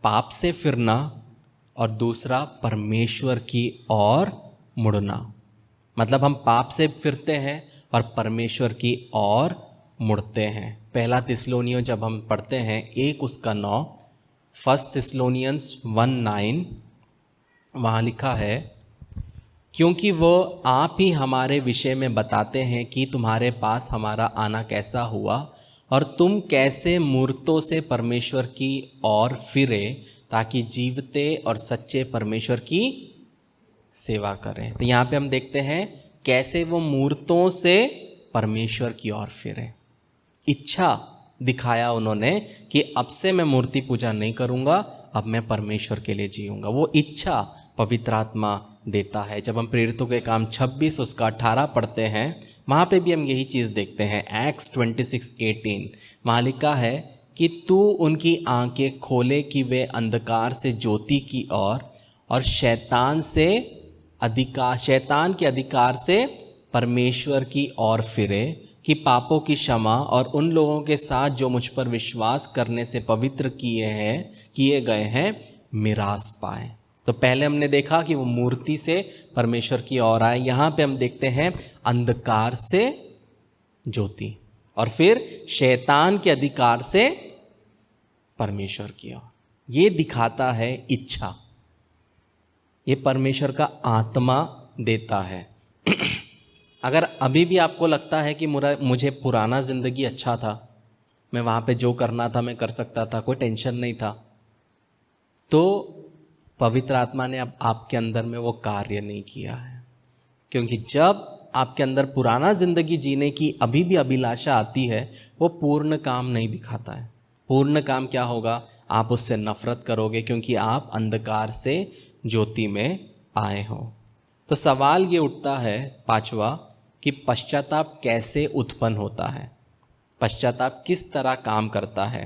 पाप से फिरना और दूसरा परमेश्वर की ओर मुड़ना। मतलब हम पाप से फिरते हैं और परमेश्वर की ओर मुड़ते हैं। पहला थिस्सलुनीय जब हम पढ़ते हैं 1:9, फर्स्ट थिस्सलुनियंस 1:9, वहाँ लिखा है, क्योंकि वो आप ही हमारे विषय में बताते हैं कि तुम्हारे पास हमारा आना कैसा हुआ और तुम कैसे मूर्तों से परमेश्वर की ओर फिरे, ताकि जीवते और सच्चे परमेश्वर की सेवा करें। तो यहाँ पे हम देखते हैं कैसे वो मूर्तों से परमेश्वर की ओर फिरे। इच्छा दिखाया उन्होंने कि अब से मैं मूर्ति पूजा नहीं करूँगा, अब मैं परमेश्वर के लिए जीऊँगा। वो इच्छा पवित्र आत्मा देता है। जब हम प्रेरितों के काम 26:18 पढ़ते हैं, वहाँ पे भी हम यही चीज़ देखते हैं। एक्ट्स 26:18 वहाँ लिखा है कि तू उनकी आंखें खोले कि वे अंधकार से ज्योति की ओर और शैतान के अधिकार से परमेश्वर की ओर फिरे, कि पापों की क्षमा और उन लोगों के साथ जो मुझ पर विश्वास करने से पवित्र किए गए हैं मिरास पाए। तो पहले हमने देखा कि वो मूर्ति से परमेश्वर की ओर आए। यहाँ पे हम देखते हैं अंधकार से ज्योति, और फिर शैतान के अधिकार से परमेश्वर की ओर। ये दिखाता है इच्छा, ये परमेश्वर का आत्मा देता है। अगर अभी भी आपको लगता है कि मुझे पुराना ज़िंदगी अच्छा था, मैं वहाँ पे जो करना था मैं कर सकता था, कोई टेंशन नहीं था, तो पवित्र आत्मा ने अब आपके अंदर में वो कार्य नहीं किया है। क्योंकि जब आपके अंदर पुराना ज़िंदगी जीने की अभी भी अभिलाषा आती है, वो पूर्ण काम नहीं दिखाता है। पूर्ण काम क्या होगा? आप उससे नफरत करोगे, क्योंकि आप अंधकार से ज्योति में आए हो। तो सवाल ये उठता है पांचवा कि पश्चाताप कैसे उत्पन्न होता है, पश्चाताप किस तरह काम करता है।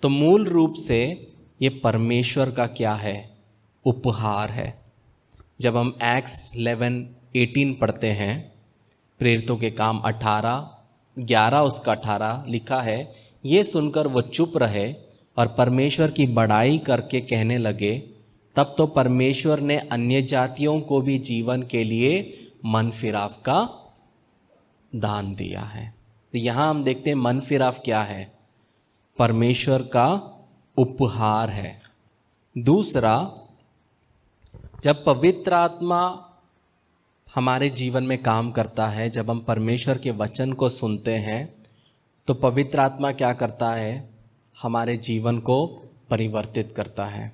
तो मूल रूप से ये परमेश्वर का क्या है? उपहार है। जब हम एक्ट्स 11:18 पढ़ते हैं, प्रेरितों के काम 18:11 उसका 18 लिखा है, ये सुनकर वो चुप रहे और परमेश्वर की बड़ाई करके कहने लगे, तब तो परमेश्वर ने अन्य जातियों को भी जीवन के लिए मन फिराव का दान दिया है। तो यहाँ हम देखते हैं मन फिराव क्या है? परमेश्वर का उपहार है। दूसरा, जब पवित्र आत्मा हमारे जीवन में काम करता है, जब हम परमेश्वर के वचन को सुनते हैं, तो पवित्र आत्मा क्या करता है? हमारे जीवन को परिवर्तित करता है।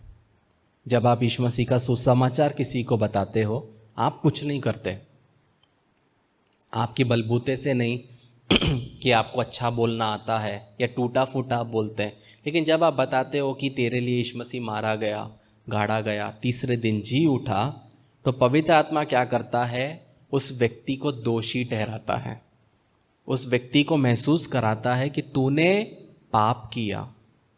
जब आप यीशु मसीह का सुसमाचार किसी को बताते हो, आप कुछ नहीं करते, आपकी बलबूते से नहीं कि आपको अच्छा बोलना आता है या टूटा फूटा आप बोलते हैं, लेकिन जब आप बताते हो कि तेरे लिए यीशु मसीह मारा गया, गाड़ा गया, तीसरे दिन जी उठा, तो पवित्र आत्मा क्या करता है? उस व्यक्ति को दोषी ठहराता है, उस व्यक्ति को महसूस कराता है कि तूने पाप किया।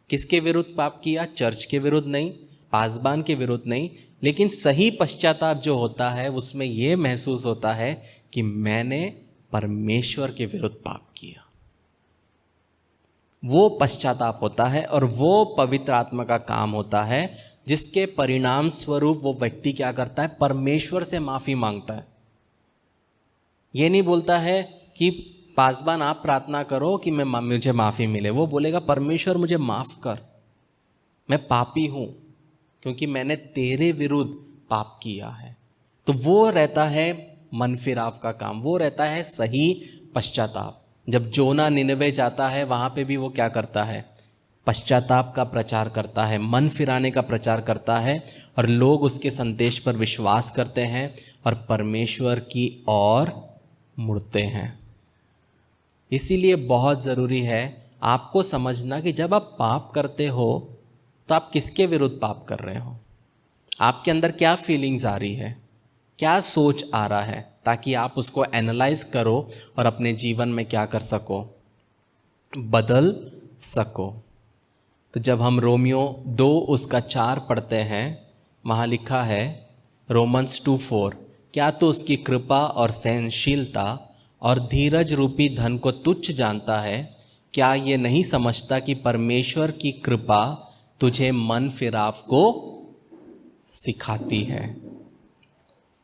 किसके विरुद्ध पाप किया? चर्च के विरुद्ध नहीं, पासबान के विरुद्ध नहीं, लेकिन सही पश्चाताप जो होता है उसमें यह महसूस होता है कि मैंने परमेश्वर के विरुद्ध पाप किया। वो पश्चाताप होता है और वो पवित्र आत्मा का काम होता है, जिसके परिणाम स्वरूप वो व्यक्ति क्या करता है? परमेश्वर से माफी मांगता है। ये नहीं बोलता है कि पासबान आप प्रार्थना करो कि मुझे माफी मिले, वो बोलेगा परमेश्वर मुझे माफ कर, मैं पापी हूं क्योंकि मैंने तेरे विरुद्ध पाप किया है। तो वो रहता है मन फिराव का काम, वो रहता है सही पश्चाताप। जब जोना निनवे जाता है, वहां पे भी वो क्या करता है? पश्चाताप का प्रचार करता है, मन फिराने का प्रचार करता है, और लोग उसके संदेश पर विश्वास करते हैं और परमेश्वर की ओर मुड़ते हैं। इसीलिए बहुत ज़रूरी है आपको समझना कि जब आप पाप करते हो तो आप किसके विरुद्ध पाप कर रहे हो, आपके अंदर क्या फीलिंग्स आ रही है, क्या सोच आ रहा है, ताकि आप उसको एनालाइज करो और अपने जीवन में क्या कर सको? बदल सको। तो जब हम रोमियो 2:4 पढ़ते हैं, वहाँ लिखा है रोमन्स 2:4, क्या तो उसकी कृपा और सहनशीलता और धीरज रूपी धन को तुच्छ जानता है? क्या ये नहीं समझता कि परमेश्वर की कृपा तुझे मन फिराव को सिखाती है?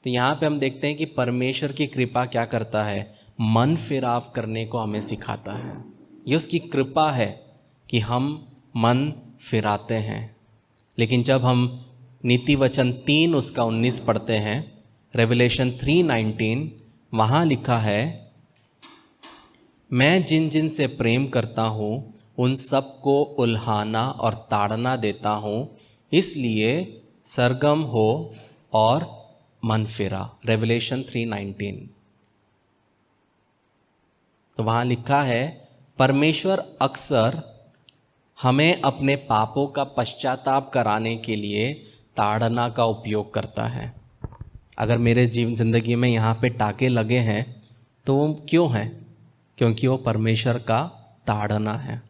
तो यहाँ पे हम देखते हैं कि परमेश्वर की कृपा क्या करता है? मन फिराव करने को हमें सिखाता है। ये उसकी कृपा है कि हम मन फिराते हैं। लेकिन जब हम नीति वचन 3:19 पढ़ते हैं, रेवलेशन 3:19, वहाँ लिखा है, मैं जिन जिन से प्रेम करता हूँ उन सब को उल्हाना और ताड़ना देता हूँ, इसलिए सरगम हो और मन फिरा। रेवलेशन 3:19। तो वहाँ लिखा है परमेश्वर अक्सर हमें अपने पापों का पश्चाताप कराने के लिए ताड़ना का उपयोग करता है। अगर मेरे ज़िंदगी में यहाँ पे टाके लगे हैं तो वो क्यों हैं? क्योंकि वो परमेश्वर का ताड़ना है।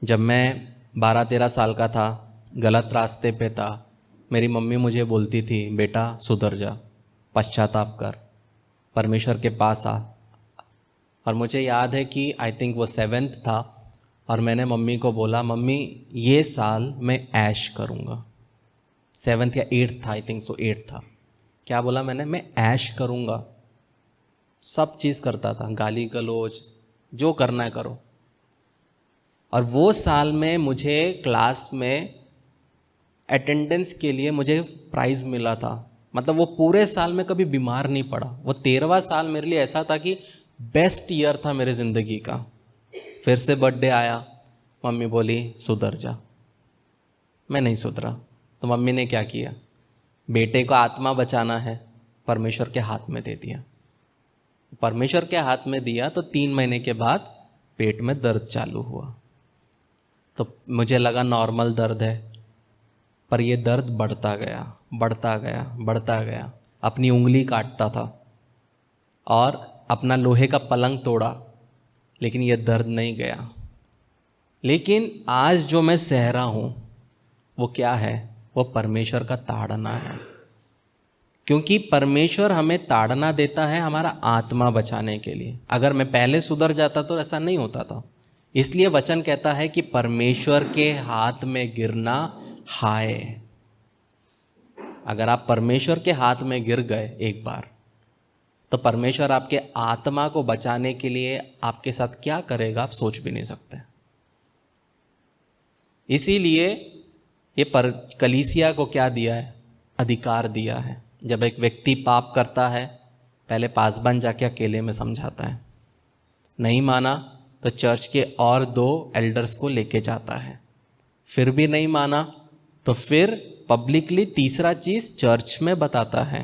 जब मैं 12-13 साल का था, गलत रास्ते पे था, मेरी मम्मी मुझे बोलती थी, बेटा सुधर जा, पश्चाताप कर, परमेश्वर के पास आ। और मुझे याद है कि आई थिंक वो 7th था और मैंने मम्मी को बोला, मम्मी ये साल मैं ऐश करूँगा। 7th या 8th था, आई थिंक सो 8th था। क्या बोला मैंने? मैं ऐश करूँगा। सब चीज़ करता था, गाली गलौज, जो करना है करो। और वो साल में मुझे क्लास में अटेंडेंस के लिए मुझे प्राइज़ मिला था। मतलब वो पूरे साल में कभी बीमार नहीं पड़ा। वो 13वां साल मेरे लिए ऐसा था कि बेस्ट ईयर था मेरे ज़िंदगी का। फिर से बर्थडे आया, मम्मी बोली सुधर जा। मैं नहीं सुधरा। तो मम्मी ने क्या किया, बेटे को आत्मा बचाना है, परमेश्वर के हाथ में दे दिया। परमेश्वर के हाथ में दिया तो 3 महीने के बाद पेट में दर्द चालू हुआ। तो मुझे लगा नॉर्मल दर्द है, पर ये दर्द बढ़ता गया बढ़ता गया बढ़ता गया। अपनी उंगली काटता था और अपना लोहे का पलंग तोड़ा, लेकिन ये दर्द नहीं गया। लेकिन आज जो मैं सह रहा हूँ वो क्या है, वो परमेश्वर का ताड़ना है। क्योंकि परमेश्वर हमें ताड़ना देता है हमारा आत्मा बचाने के लिए। अगर मैं पहले सुधर जाता तो ऐसा नहीं होता था। इसलिए वचन कहता है कि परमेश्वर के हाथ में गिरना हाय। अगर आप परमेश्वर के हाथ में गिर गए एक बार, तो परमेश्वर आपके आत्मा को बचाने के लिए आपके साथ क्या करेगा आप सोच भी नहीं सकते। इसीलिए ये कलीसिया को क्या दिया है, अधिकार दिया है। जब एक व्यक्ति पाप करता है, पहले पासबान जाके अकेले में समझाता है, नहीं माना तो चर्च के और 2 एल्डर्स को लेके जाता है, फिर भी नहीं माना तो फिर पब्लिकली तीसरा चीज़ चर्च में बताता है,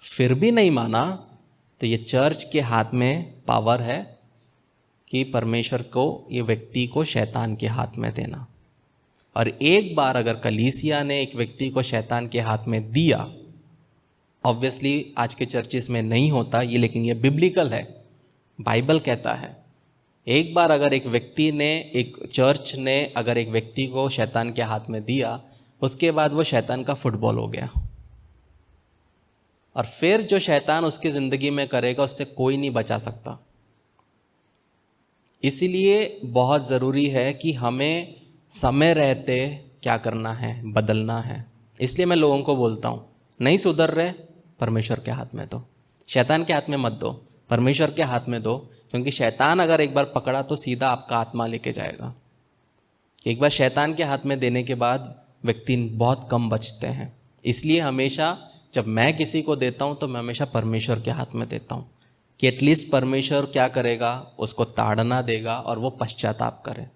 फिर भी नहीं माना तो ये चर्च के हाथ में पावर है कि परमेश्वर को, ये व्यक्ति को शैतान के हाथ में देना। और एक बार अगर कलीसिया ने एक व्यक्ति को शैतान के हाथ में दिया, ऑब्वियसली आज के चर्चिस में नहीं होता ये, लेकिन ये बिब्लिकल है, बाइबल कहता है। एक बार अगर एक व्यक्ति ने, एक चर्च ने अगर एक व्यक्ति को शैतान के हाथ में दिया, उसके बाद वो शैतान का फुटबॉल हो गया। और फिर जो शैतान उसकी ज़िंदगी में करेगा उससे कोई नहीं बचा सकता। इसीलिए बहुत ज़रूरी है कि हमें समय रहते क्या करना है, बदलना है। इसलिए मैं लोगों को बोलता हूँ, नहीं सुधर रहे, परमेश्वर के हाथ में दो, शैतान के हाथ में मत दो, परमेश्वर के हाथ में दो। क्योंकि शैतान अगर एक बार पकड़ा तो सीधा आपका आत्मा लेके जाएगा। एक बार शैतान के हाथ में देने के बाद व्यक्ति बहुत कम बचते हैं। इसलिए हमेशा जब मैं किसी को देता हूँ तो मैं हमेशा परमेश्वर के हाथ में देता हूँ कि एटलीस्ट परमेश्वर क्या करेगा, उसको ताड़ना देगा और वो पश्चाताप करे।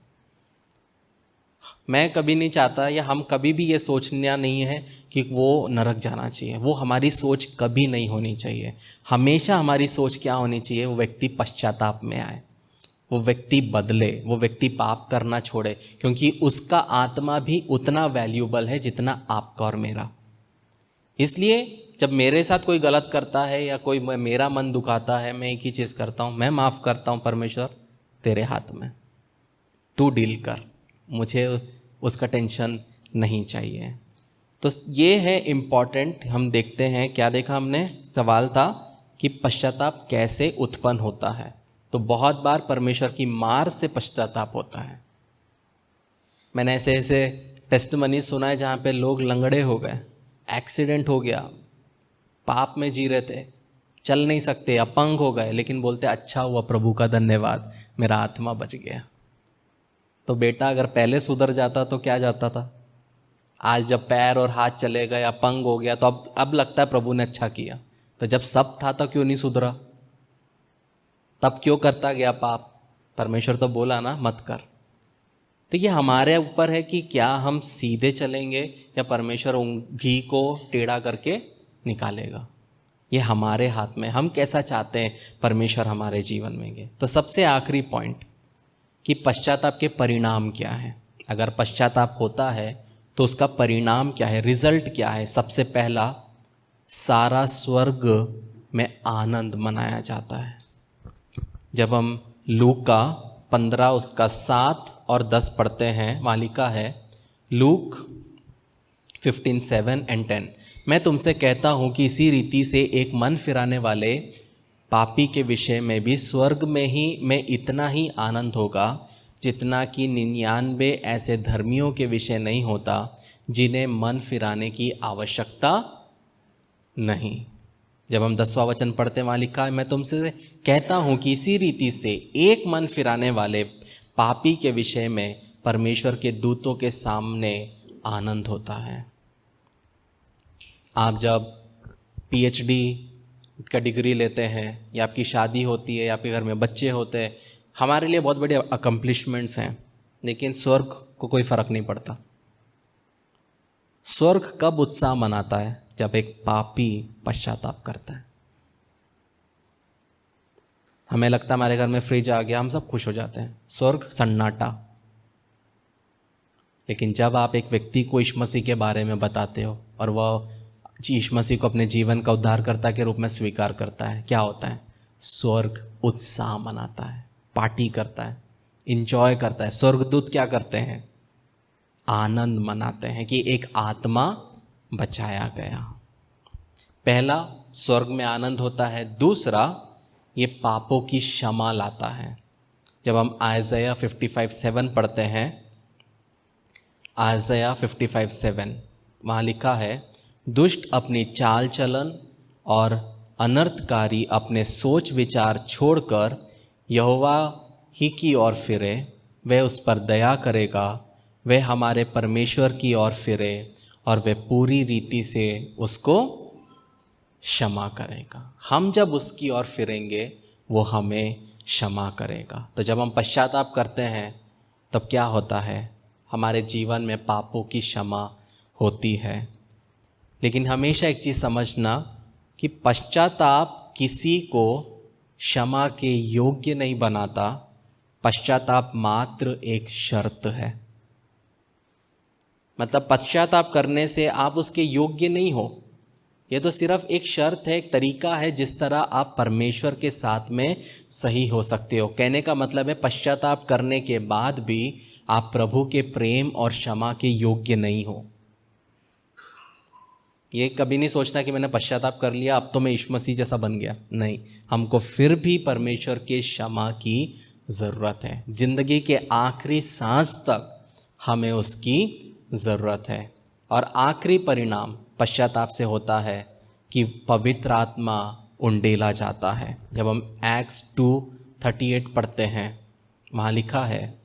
मैं कभी नहीं चाहता, या हम कभी भी ये सोचना नहीं है कि वो नरक जाना चाहिए। वो हमारी सोच कभी नहीं होनी चाहिए। हमेशा हमारी सोच क्या होनी चाहिए, वो व्यक्ति पश्चाताप में आए, वो व्यक्ति बदले, वो व्यक्ति पाप करना छोड़े। क्योंकि उसका आत्मा भी उतना वैल्यूबल है जितना आपका और मेरा। इसलिए जब मेरे साथ कोई गलत करता है या कोई मेरा मन दुखाता है, मैं एक ही चीज़ करता हूँ, मैं माफ़ करता हूँ। परमेश्वर तेरे हाथ में, तू डील कर, मुझे उसका टेंशन नहीं चाहिए। तो ये है इम्पॉर्टेंट। हम देखते हैं क्या देखा हमने, सवाल था कि पश्चाताप कैसे उत्पन्न होता है। तो बहुत बार परमेश्वर की मार से पश्चाताप होता है। मैंने ऐसे ऐसे टेस्टमनी सुना है जहाँ पे लोग लंगड़े हो गए, एक्सीडेंट हो गया, पाप में जी रहे थे, चल नहीं सकते, अपंग हो गए, लेकिन बोलते अच्छा हुआ प्रभु का धन्यवाद, मेरा आत्मा बच गया। तो बेटा अगर पहले सुधर जाता तो क्या जाता था। आज जब पैर और हाथ चले गए, अपंग हो गया, तो अब लगता है प्रभु ने अच्छा किया। तो जब सब था तो क्यों नहीं सुधरा, तब क्यों करता गया पाप। परमेश्वर तो बोला ना मत कर। तो ये हमारे ऊपर है कि क्या हम सीधे चलेंगे या परमेश्वर उंगली को टेढ़ा करके निकालेगा। ये हमारे हाथ में, हम कैसा चाहते हैं परमेश्वर हमारे जीवन में गए। तो सबसे आखिरी पॉइंट कि पश्चाताप के परिणाम क्या है। अगर पश्चाताप होता है तो उसका परिणाम क्या है, रिजल्ट क्या है। सबसे पहला, सारा स्वर्ग में आनंद मनाया जाता है। जब हम लूका 15 उसका 7 और 10 पढ़ते हैं, वहाँ लिखा है लूक 15:7 and 10, मैं तुमसे कहता हूँ कि इसी रीति से एक मन फिराने वाले पापी के विषय में भी स्वर्ग में इतना ही आनंद होगा जितना कि 99 ऐसे धर्मियों के विषय नहीं होता जिन्हें मन फिराने की आवश्यकता नहीं। जब हम 10वां वचन पढ़ते हैं, वहाँ लिखा है, मैं तुमसे कहता हूँ कि इसी रीति से एक मन फिराने वाले पापी के विषय में परमेश्वर के दूतों के सामने आनंद होता है। आप जब पीएचडी का डिग्री लेते हैं, या आपकी शादी होती है, या आपके घर में बच्चे होते हैं, हमारे लिए बहुत बड़े अकम्पलिशमेंट्स हैं, लेकिन स्वर्ग को कोई फर्क नहीं पड़ता। स्वर्ग कब उत्साह मनाता है? जब एक पापी पश्चाताप करता है। हमें लगता है हमारे घर में फ्रिज आ गया, हम सब खुश हो जाते हैं, स्वर्ग सन्नाटा। लेकिन जब आप एक व्यक्ति को यीशु मसीह के बारे में बताते हो और वह यीशु मसीह को अपने जीवन का उद्धारकर्ता के रूप में स्वीकार करता है, क्या होता है? स्वर्ग उत्साह मनाता है, पार्टी करता है, इंजॉय करता है। स्वर्गदूत क्या करते हैं? आनंद मनाते हैं कि एक आत्मा बचाया गया। पहला, स्वर्ग में आनंद होता है। दूसरा, ये पापों की क्षमा लाता है। जब हम आयज़ाया 55:7 पढ़ते हैं, आयज़ाया 55:7, वहाँ लिखा है, दुष्ट अपनी चाल चलन और अनर्थकारी अपने सोच विचार छोड़कर यहोवा ही की ओर फिरे, वह उस पर दया करेगा, वह हमारे परमेश्वर की ओर फिरे और वह पूरी रीति से उसको क्षमा करेगा। हम जब उसकी ओर फिरेंगे, वो हमें क्षमा करेगा। तो जब हम पश्चाताप करते हैं, तब क्या होता है? हमारे जीवन में पापों की क्षमा होती है। लेकिन हमेशा एक चीज़ समझना कि पश्चाताप किसी को क्षमा के योग्य नहीं बनाता। पश्चाताप मात्र एक शर्त है। मतलब पश्चाताप करने से आप उसके योग्य नहीं हो। ये तो सिर्फ एक शर्त है, एक तरीका है जिस तरह आप परमेश्वर के साथ में सही हो सकते हो। कहने का मतलब है, पश्चाताप करने के बाद भी आप प्रभु के प्रेम और क्षमा के योग्य नहीं हो। ये कभी नहीं सोचना कि मैंने पश्चाताप कर लिया, अब तो मैं यीशु मसीह जैसा बन गया। नहीं, हमको फिर भी परमेश्वर के क्षमा की ज़रूरत है। ज़िंदगी के आखिरी सांस तक हमें उसकी ज़रूरत है। और आखिरी परिणाम पश्चाताप से होता है कि पवित्र आत्मा उंडेला जाता है। जब हम एक्ट्स 2:38 पढ़ते हैं, वहाँ लिखा है,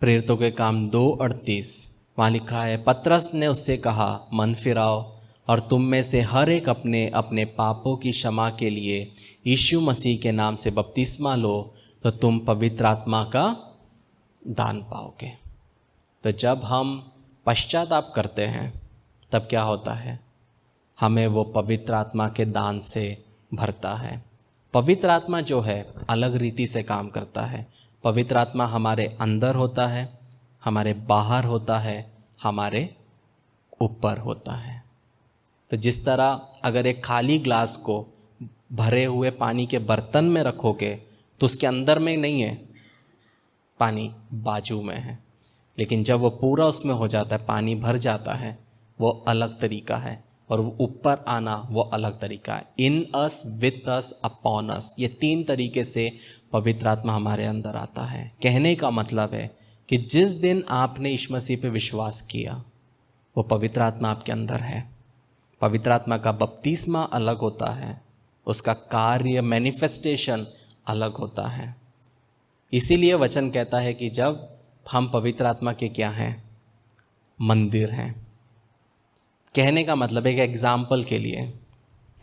प्रेरितों के काम 2:38, वहाँ लिखा है, पतरस ने उससे कहा, मन फिराओ और तुम में से हर एक अपने अपने पापों की क्षमा के लिए यीशु मसीह के नाम से बपतिस्मा लो, तो तुम पवित्र आत्मा का दान पाओगे। तो जब हम पश्चाताप करते हैं, तब क्या होता है? हमें वो पवित्र आत्मा के दान से भरता है। पवित्र आत्मा जो है अलग रीति से काम करता है। पवित्र आत्मा हमारे अंदर होता है, हमारे बाहर होता है, हमारे ऊपर होता है। तो जिस तरह अगर एक खाली ग्लास को भरे हुए पानी के बर्तन में रखोगे, तो उसके अंदर में नहीं है पानी, बाजू में है। लेकिन जब वो पूरा उसमें हो जाता है, पानी भर जाता है, वो अलग तरीका है। और वो ऊपर आना वो अलग तरीका है। इन अस, विथ अस, अपॉन अस, ये 3 तरीके से पवित्र आत्मा हमारे अंदर आता है। कहने का मतलब है कि जिस दिन आपने यीशु मसीह पे विश्वास किया, वो पवित्र आत्मा आपके अंदर है। पवित्र आत्मा का बपतिस्मा अलग होता है, उसका कार्य मैनिफेस्टेशन अलग होता है। इसीलिए वचन कहता है कि जब हम पवित्र आत्मा के क्या हैं? मंदिर हैं। कहने का मतलब है कि एग्जाम्पल के लिए,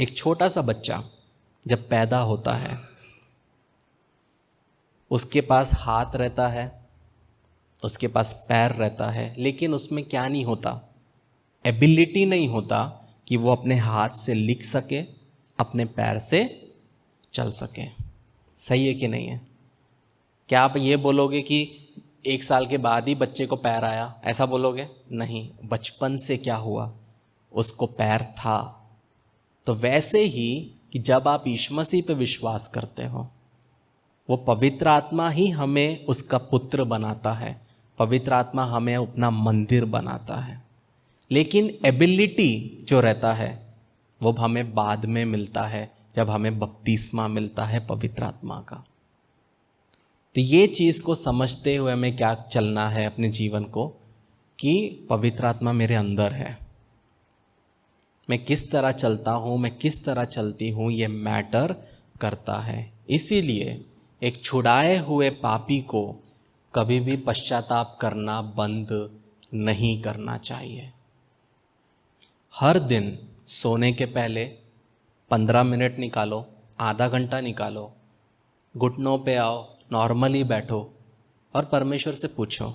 एक छोटा सा बच्चा जब पैदा होता है, उसके पास हाथ रहता है, उसके पास पैर रहता है, लेकिन उसमें क्या नहीं होता? एबिलिटी नहीं होता कि वो अपने हाथ से लिख सके, अपने पैर से चल सके। सही है कि नहीं है? क्या आप ये बोलोगे कि 1 साल के बाद ही बच्चे को पैर आया, ऐसा बोलोगे? नहीं, बचपन से क्या हुआ? उसको पैर था। तो वैसे ही कि जब आप यीशु मसीह पे विश्वास करते हो, वो पवित्र आत्मा ही हमें उसका पुत्र बनाता है। पवित्र आत्मा हमें अपना मंदिर बनाता है। लेकिन एबिलिटी जो रहता है वो हमें बाद में मिलता है, जब हमें बपतिस्मा मिलता है पवित्र आत्मा का। तो ये चीज़ को समझते हुए हमें क्या चलना है अपने जीवन को, कि पवित्र आत्मा मेरे अंदर है। मैं किस तरह चलता हूँ, मैं किस तरह चलती हूँ, ये मैटर करता है। इसीलिए एक छुड़ाए हुए पापी को कभी भी पश्चाताप करना बंद नहीं करना चाहिए। हर दिन सोने के पहले 15 मिनट निकालो, आधा घंटा निकालो, घुटनों पे आओ, नॉर्मली बैठो और परमेश्वर से पूछो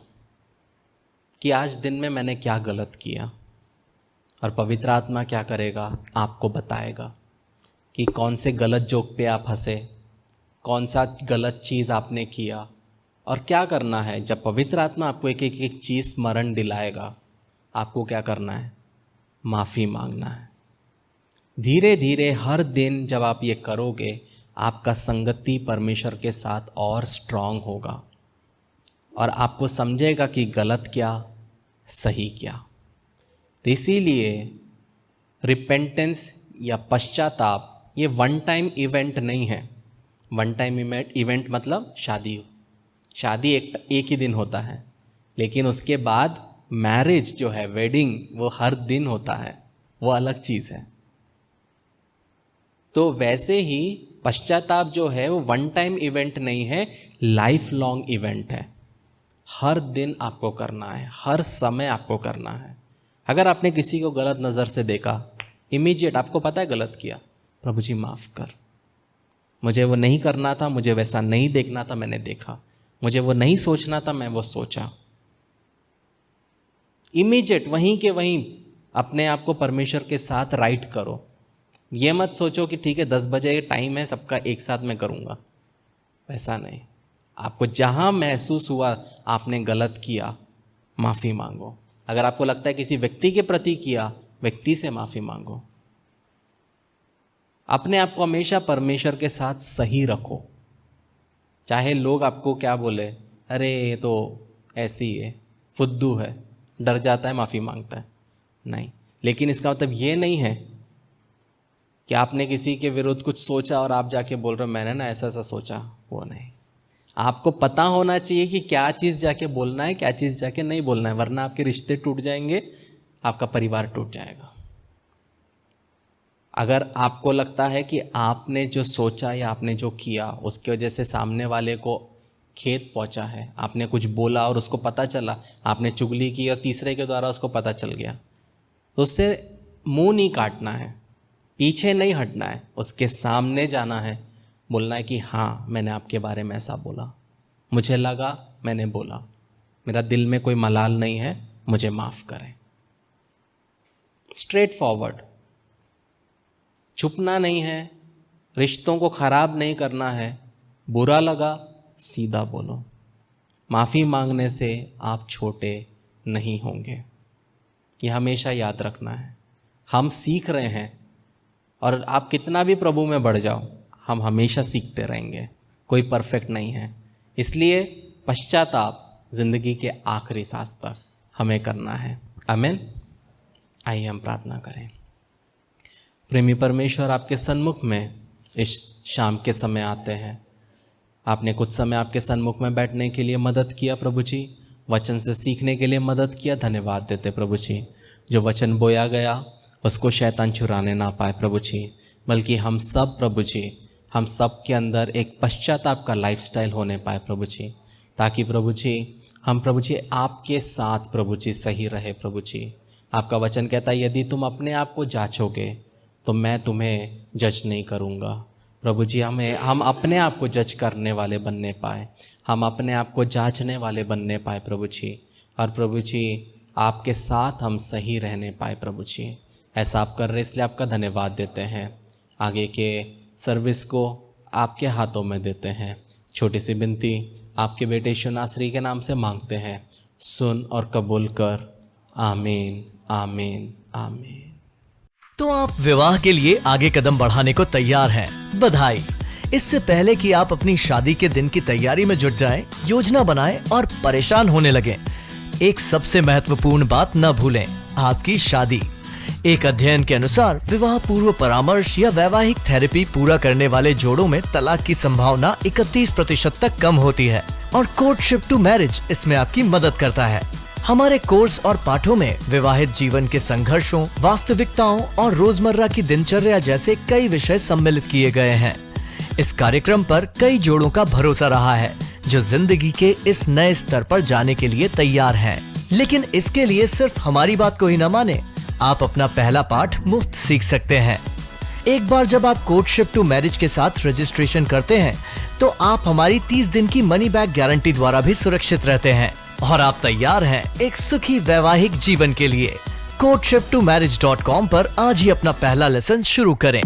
कि आज दिन में मैंने क्या गलत किया। और पवित्र आत्मा क्या करेगा, आपको बताएगा कि कौन से गलत जोक पे आप हंसे, कौन सा गलत चीज़ आपने किया और क्या करना है। जब पवित्र आत्मा आपको एक एक चीज़ स्मरण दिलाएगा, आपको क्या करना है, माफ़ी मांगना है। धीरे धीरे हर दिन जब आप ये करोगे, आपका संगति परमेश्वर के साथ और स्ट्रांग होगा और आपको समझेगा कि गलत क्या, सही क्या। तो इसीलिए रिपेंटेंस या पश्चाताप ये वन टाइम इवेंट नहीं है। वन टाइम इवेंट मतलब शादी एक ही दिन होता है, लेकिन उसके बाद मैरिज जो है, वेडिंग, वो हर दिन होता है, वो अलग चीज़ है। तो वैसे ही पश्चाताप जो है वो वन टाइम इवेंट नहीं है, लाइफ लॉन्ग इवेंट है। हर दिन आपको करना है, हर समय आपको करना है। अगर आपने किसी को गलत नज़र से देखा, इमीडिएट आपको पता है गलत किया, प्रभु जी माफ़ कर, मुझे वो नहीं करना था, मुझे वैसा नहीं देखना था, मैंने देखा, मुझे वो नहीं सोचना था, मैं वो सोचा। इमीडिएट वहीं के वहीं अपने आप को परमेश्वर के साथ राइट करो। ये मत सोचो कि ठीक है 10 बजे टाइम है, सबका एक साथ मैं करूँगा, वैसा नहीं। आपको जहाँ महसूस हुआ आपने गलत किया, माफ़ी मांगो। अगर आपको लगता है किसी व्यक्ति के प्रति किया, व्यक्ति से माफ़ी मांगो। अपने आप को हमेशा परमेश्वर के साथ सही रखो, चाहे लोग आपको क्या बोले, अरे ये तो ऐसी है, फुद्दू है, डर जाता है, माफ़ी मांगता है, नहीं। लेकिन इसका मतलब ये नहीं है कि आपने किसी के विरुद्ध कुछ सोचा और आप जाके बोल रहे हो मैंने ना ऐसा ऐसा सोचा, वो नहीं। आपको पता होना चाहिए कि क्या चीज़ जाके बोलना है, क्या चीज़ जाके नहीं बोलना है, वरना आपके रिश्ते टूट जाएंगे, आपका परिवार टूट जाएगा। अगर आपको लगता है कि आपने जो सोचा या आपने जो किया उसकी वजह से सामने वाले को खेद पहुंचा है, आपने कुछ बोला और उसको पता चला, आपने चुगली की और तीसरे के द्वारा उसको पता चल गया, तो उससे मुंह नहीं काटना है, पीछे नहीं हटना है, उसके सामने जाना है, बोलना है कि हाँ मैंने आपके बारे में ऐसा बोला, मुझे लगा, मैंने बोला, मेरा दिल में कोई मलाल नहीं है, मुझे माफ़ करें। स्ट्रेट फॉरवर्ड, छुपना नहीं है, रिश्तों को ख़राब नहीं करना है, बुरा लगा सीधा बोलो। माफ़ी मांगने से आप छोटे नहीं होंगे, ये हमेशा याद रखना है। हम सीख रहे हैं और आप कितना भी प्रभु में बढ़ जाओ, हम हमेशा सीखते रहेंगे, कोई परफेक्ट नहीं है। इसलिए पश्चाताप जिंदगी के आखिरी सांस तक हमें करना है। आमीन। आइए हम प्रार्थना करें। प्रेमी परमेश्वर, आपके सन्मुख में इस शाम के समय आते हैं। आपने कुछ समय आपके सन्मुख में बैठने के लिए मदद किया प्रभु जी, वचन से सीखने के लिए मदद किया, धन्यवाद देते प्रभु जी। जो वचन बोया गया उसको शैतान चुराने ना पाए प्रभु जी, बल्कि हम सब प्रभु जी, हम सब के अंदर एक पश्चाताप का लाइफस्टाइल होने पाए प्रभु जी, ताकि प्रभु जी हम प्रभु जी आपके साथ प्रभु जी सही रहे प्रभु जी। आपका वचन कहता है यदि तुम अपने आप को जांचोगे तो मैं तुम्हें जज नहीं करूँगा प्रभु जी। हम अपने आप को जज करने वाले बनने पाए, हम अपने आप को जांचने वाले बनने पाए प्रभु जी, और प्रभु जी आपके साथ हम सही रहने पाए प्रभु जी। ऐसा आप कर रहे, इसलिए आपका धन्यवाद देते हैं। आगे के सर्विस को आपके हाथों में देते हैं। छोटी सी विनती आपके बेटे यीशु नासरी के नाम से मांगते हैं, सुन और कबूल कर। आमीन आमीन आमीन। तो आप विवाह के लिए आगे कदम बढ़ाने को तैयार हैं? बधाई। इससे पहले कि आप अपनी शादी के दिन की तैयारी में जुट जाएं, योजना बनाएं और परेशान होने लगें, एक सबसे महत्वपूर्ण बात न भूलें, आपकी शादी। एक अध्ययन के अनुसार विवाह पूर्व परामर्श या वैवाहिक थेरेपी पूरा करने वाले जोड़ों में तलाक की संभावना 31% तक कम होती है और कोर्टशिप टू मैरिज इसमें आपकी मदद करता है। हमारे कोर्स और पाठों में विवाहित जीवन के संघर्षों, वास्तविकताओं और रोजमर्रा की दिनचर्या जैसे कई विषय सम्मिलित किए गए हैं। इस कार्यक्रम पर कई जोड़ों का भरोसा रहा है जो जिंदगी के इस नए स्तर पर जाने के लिए तैयार हैं। लेकिन इसके लिए सिर्फ हमारी बात को ही न माने, आप अपना पहला पाठ मुफ्त सीख सकते हैं। एक बार जब आप कोर्टशिप टू मैरिज के साथ रजिस्ट्रेशन करते हैं तो आप हमारी 30 दिन की मनी बैक गारंटी द्वारा भी सुरक्षित रहते हैं और आप तैयार हैं एक सुखी वैवाहिक जीवन के लिए। courtship2marriage.com पर आज ही अपना पहला लेसन शुरू करें।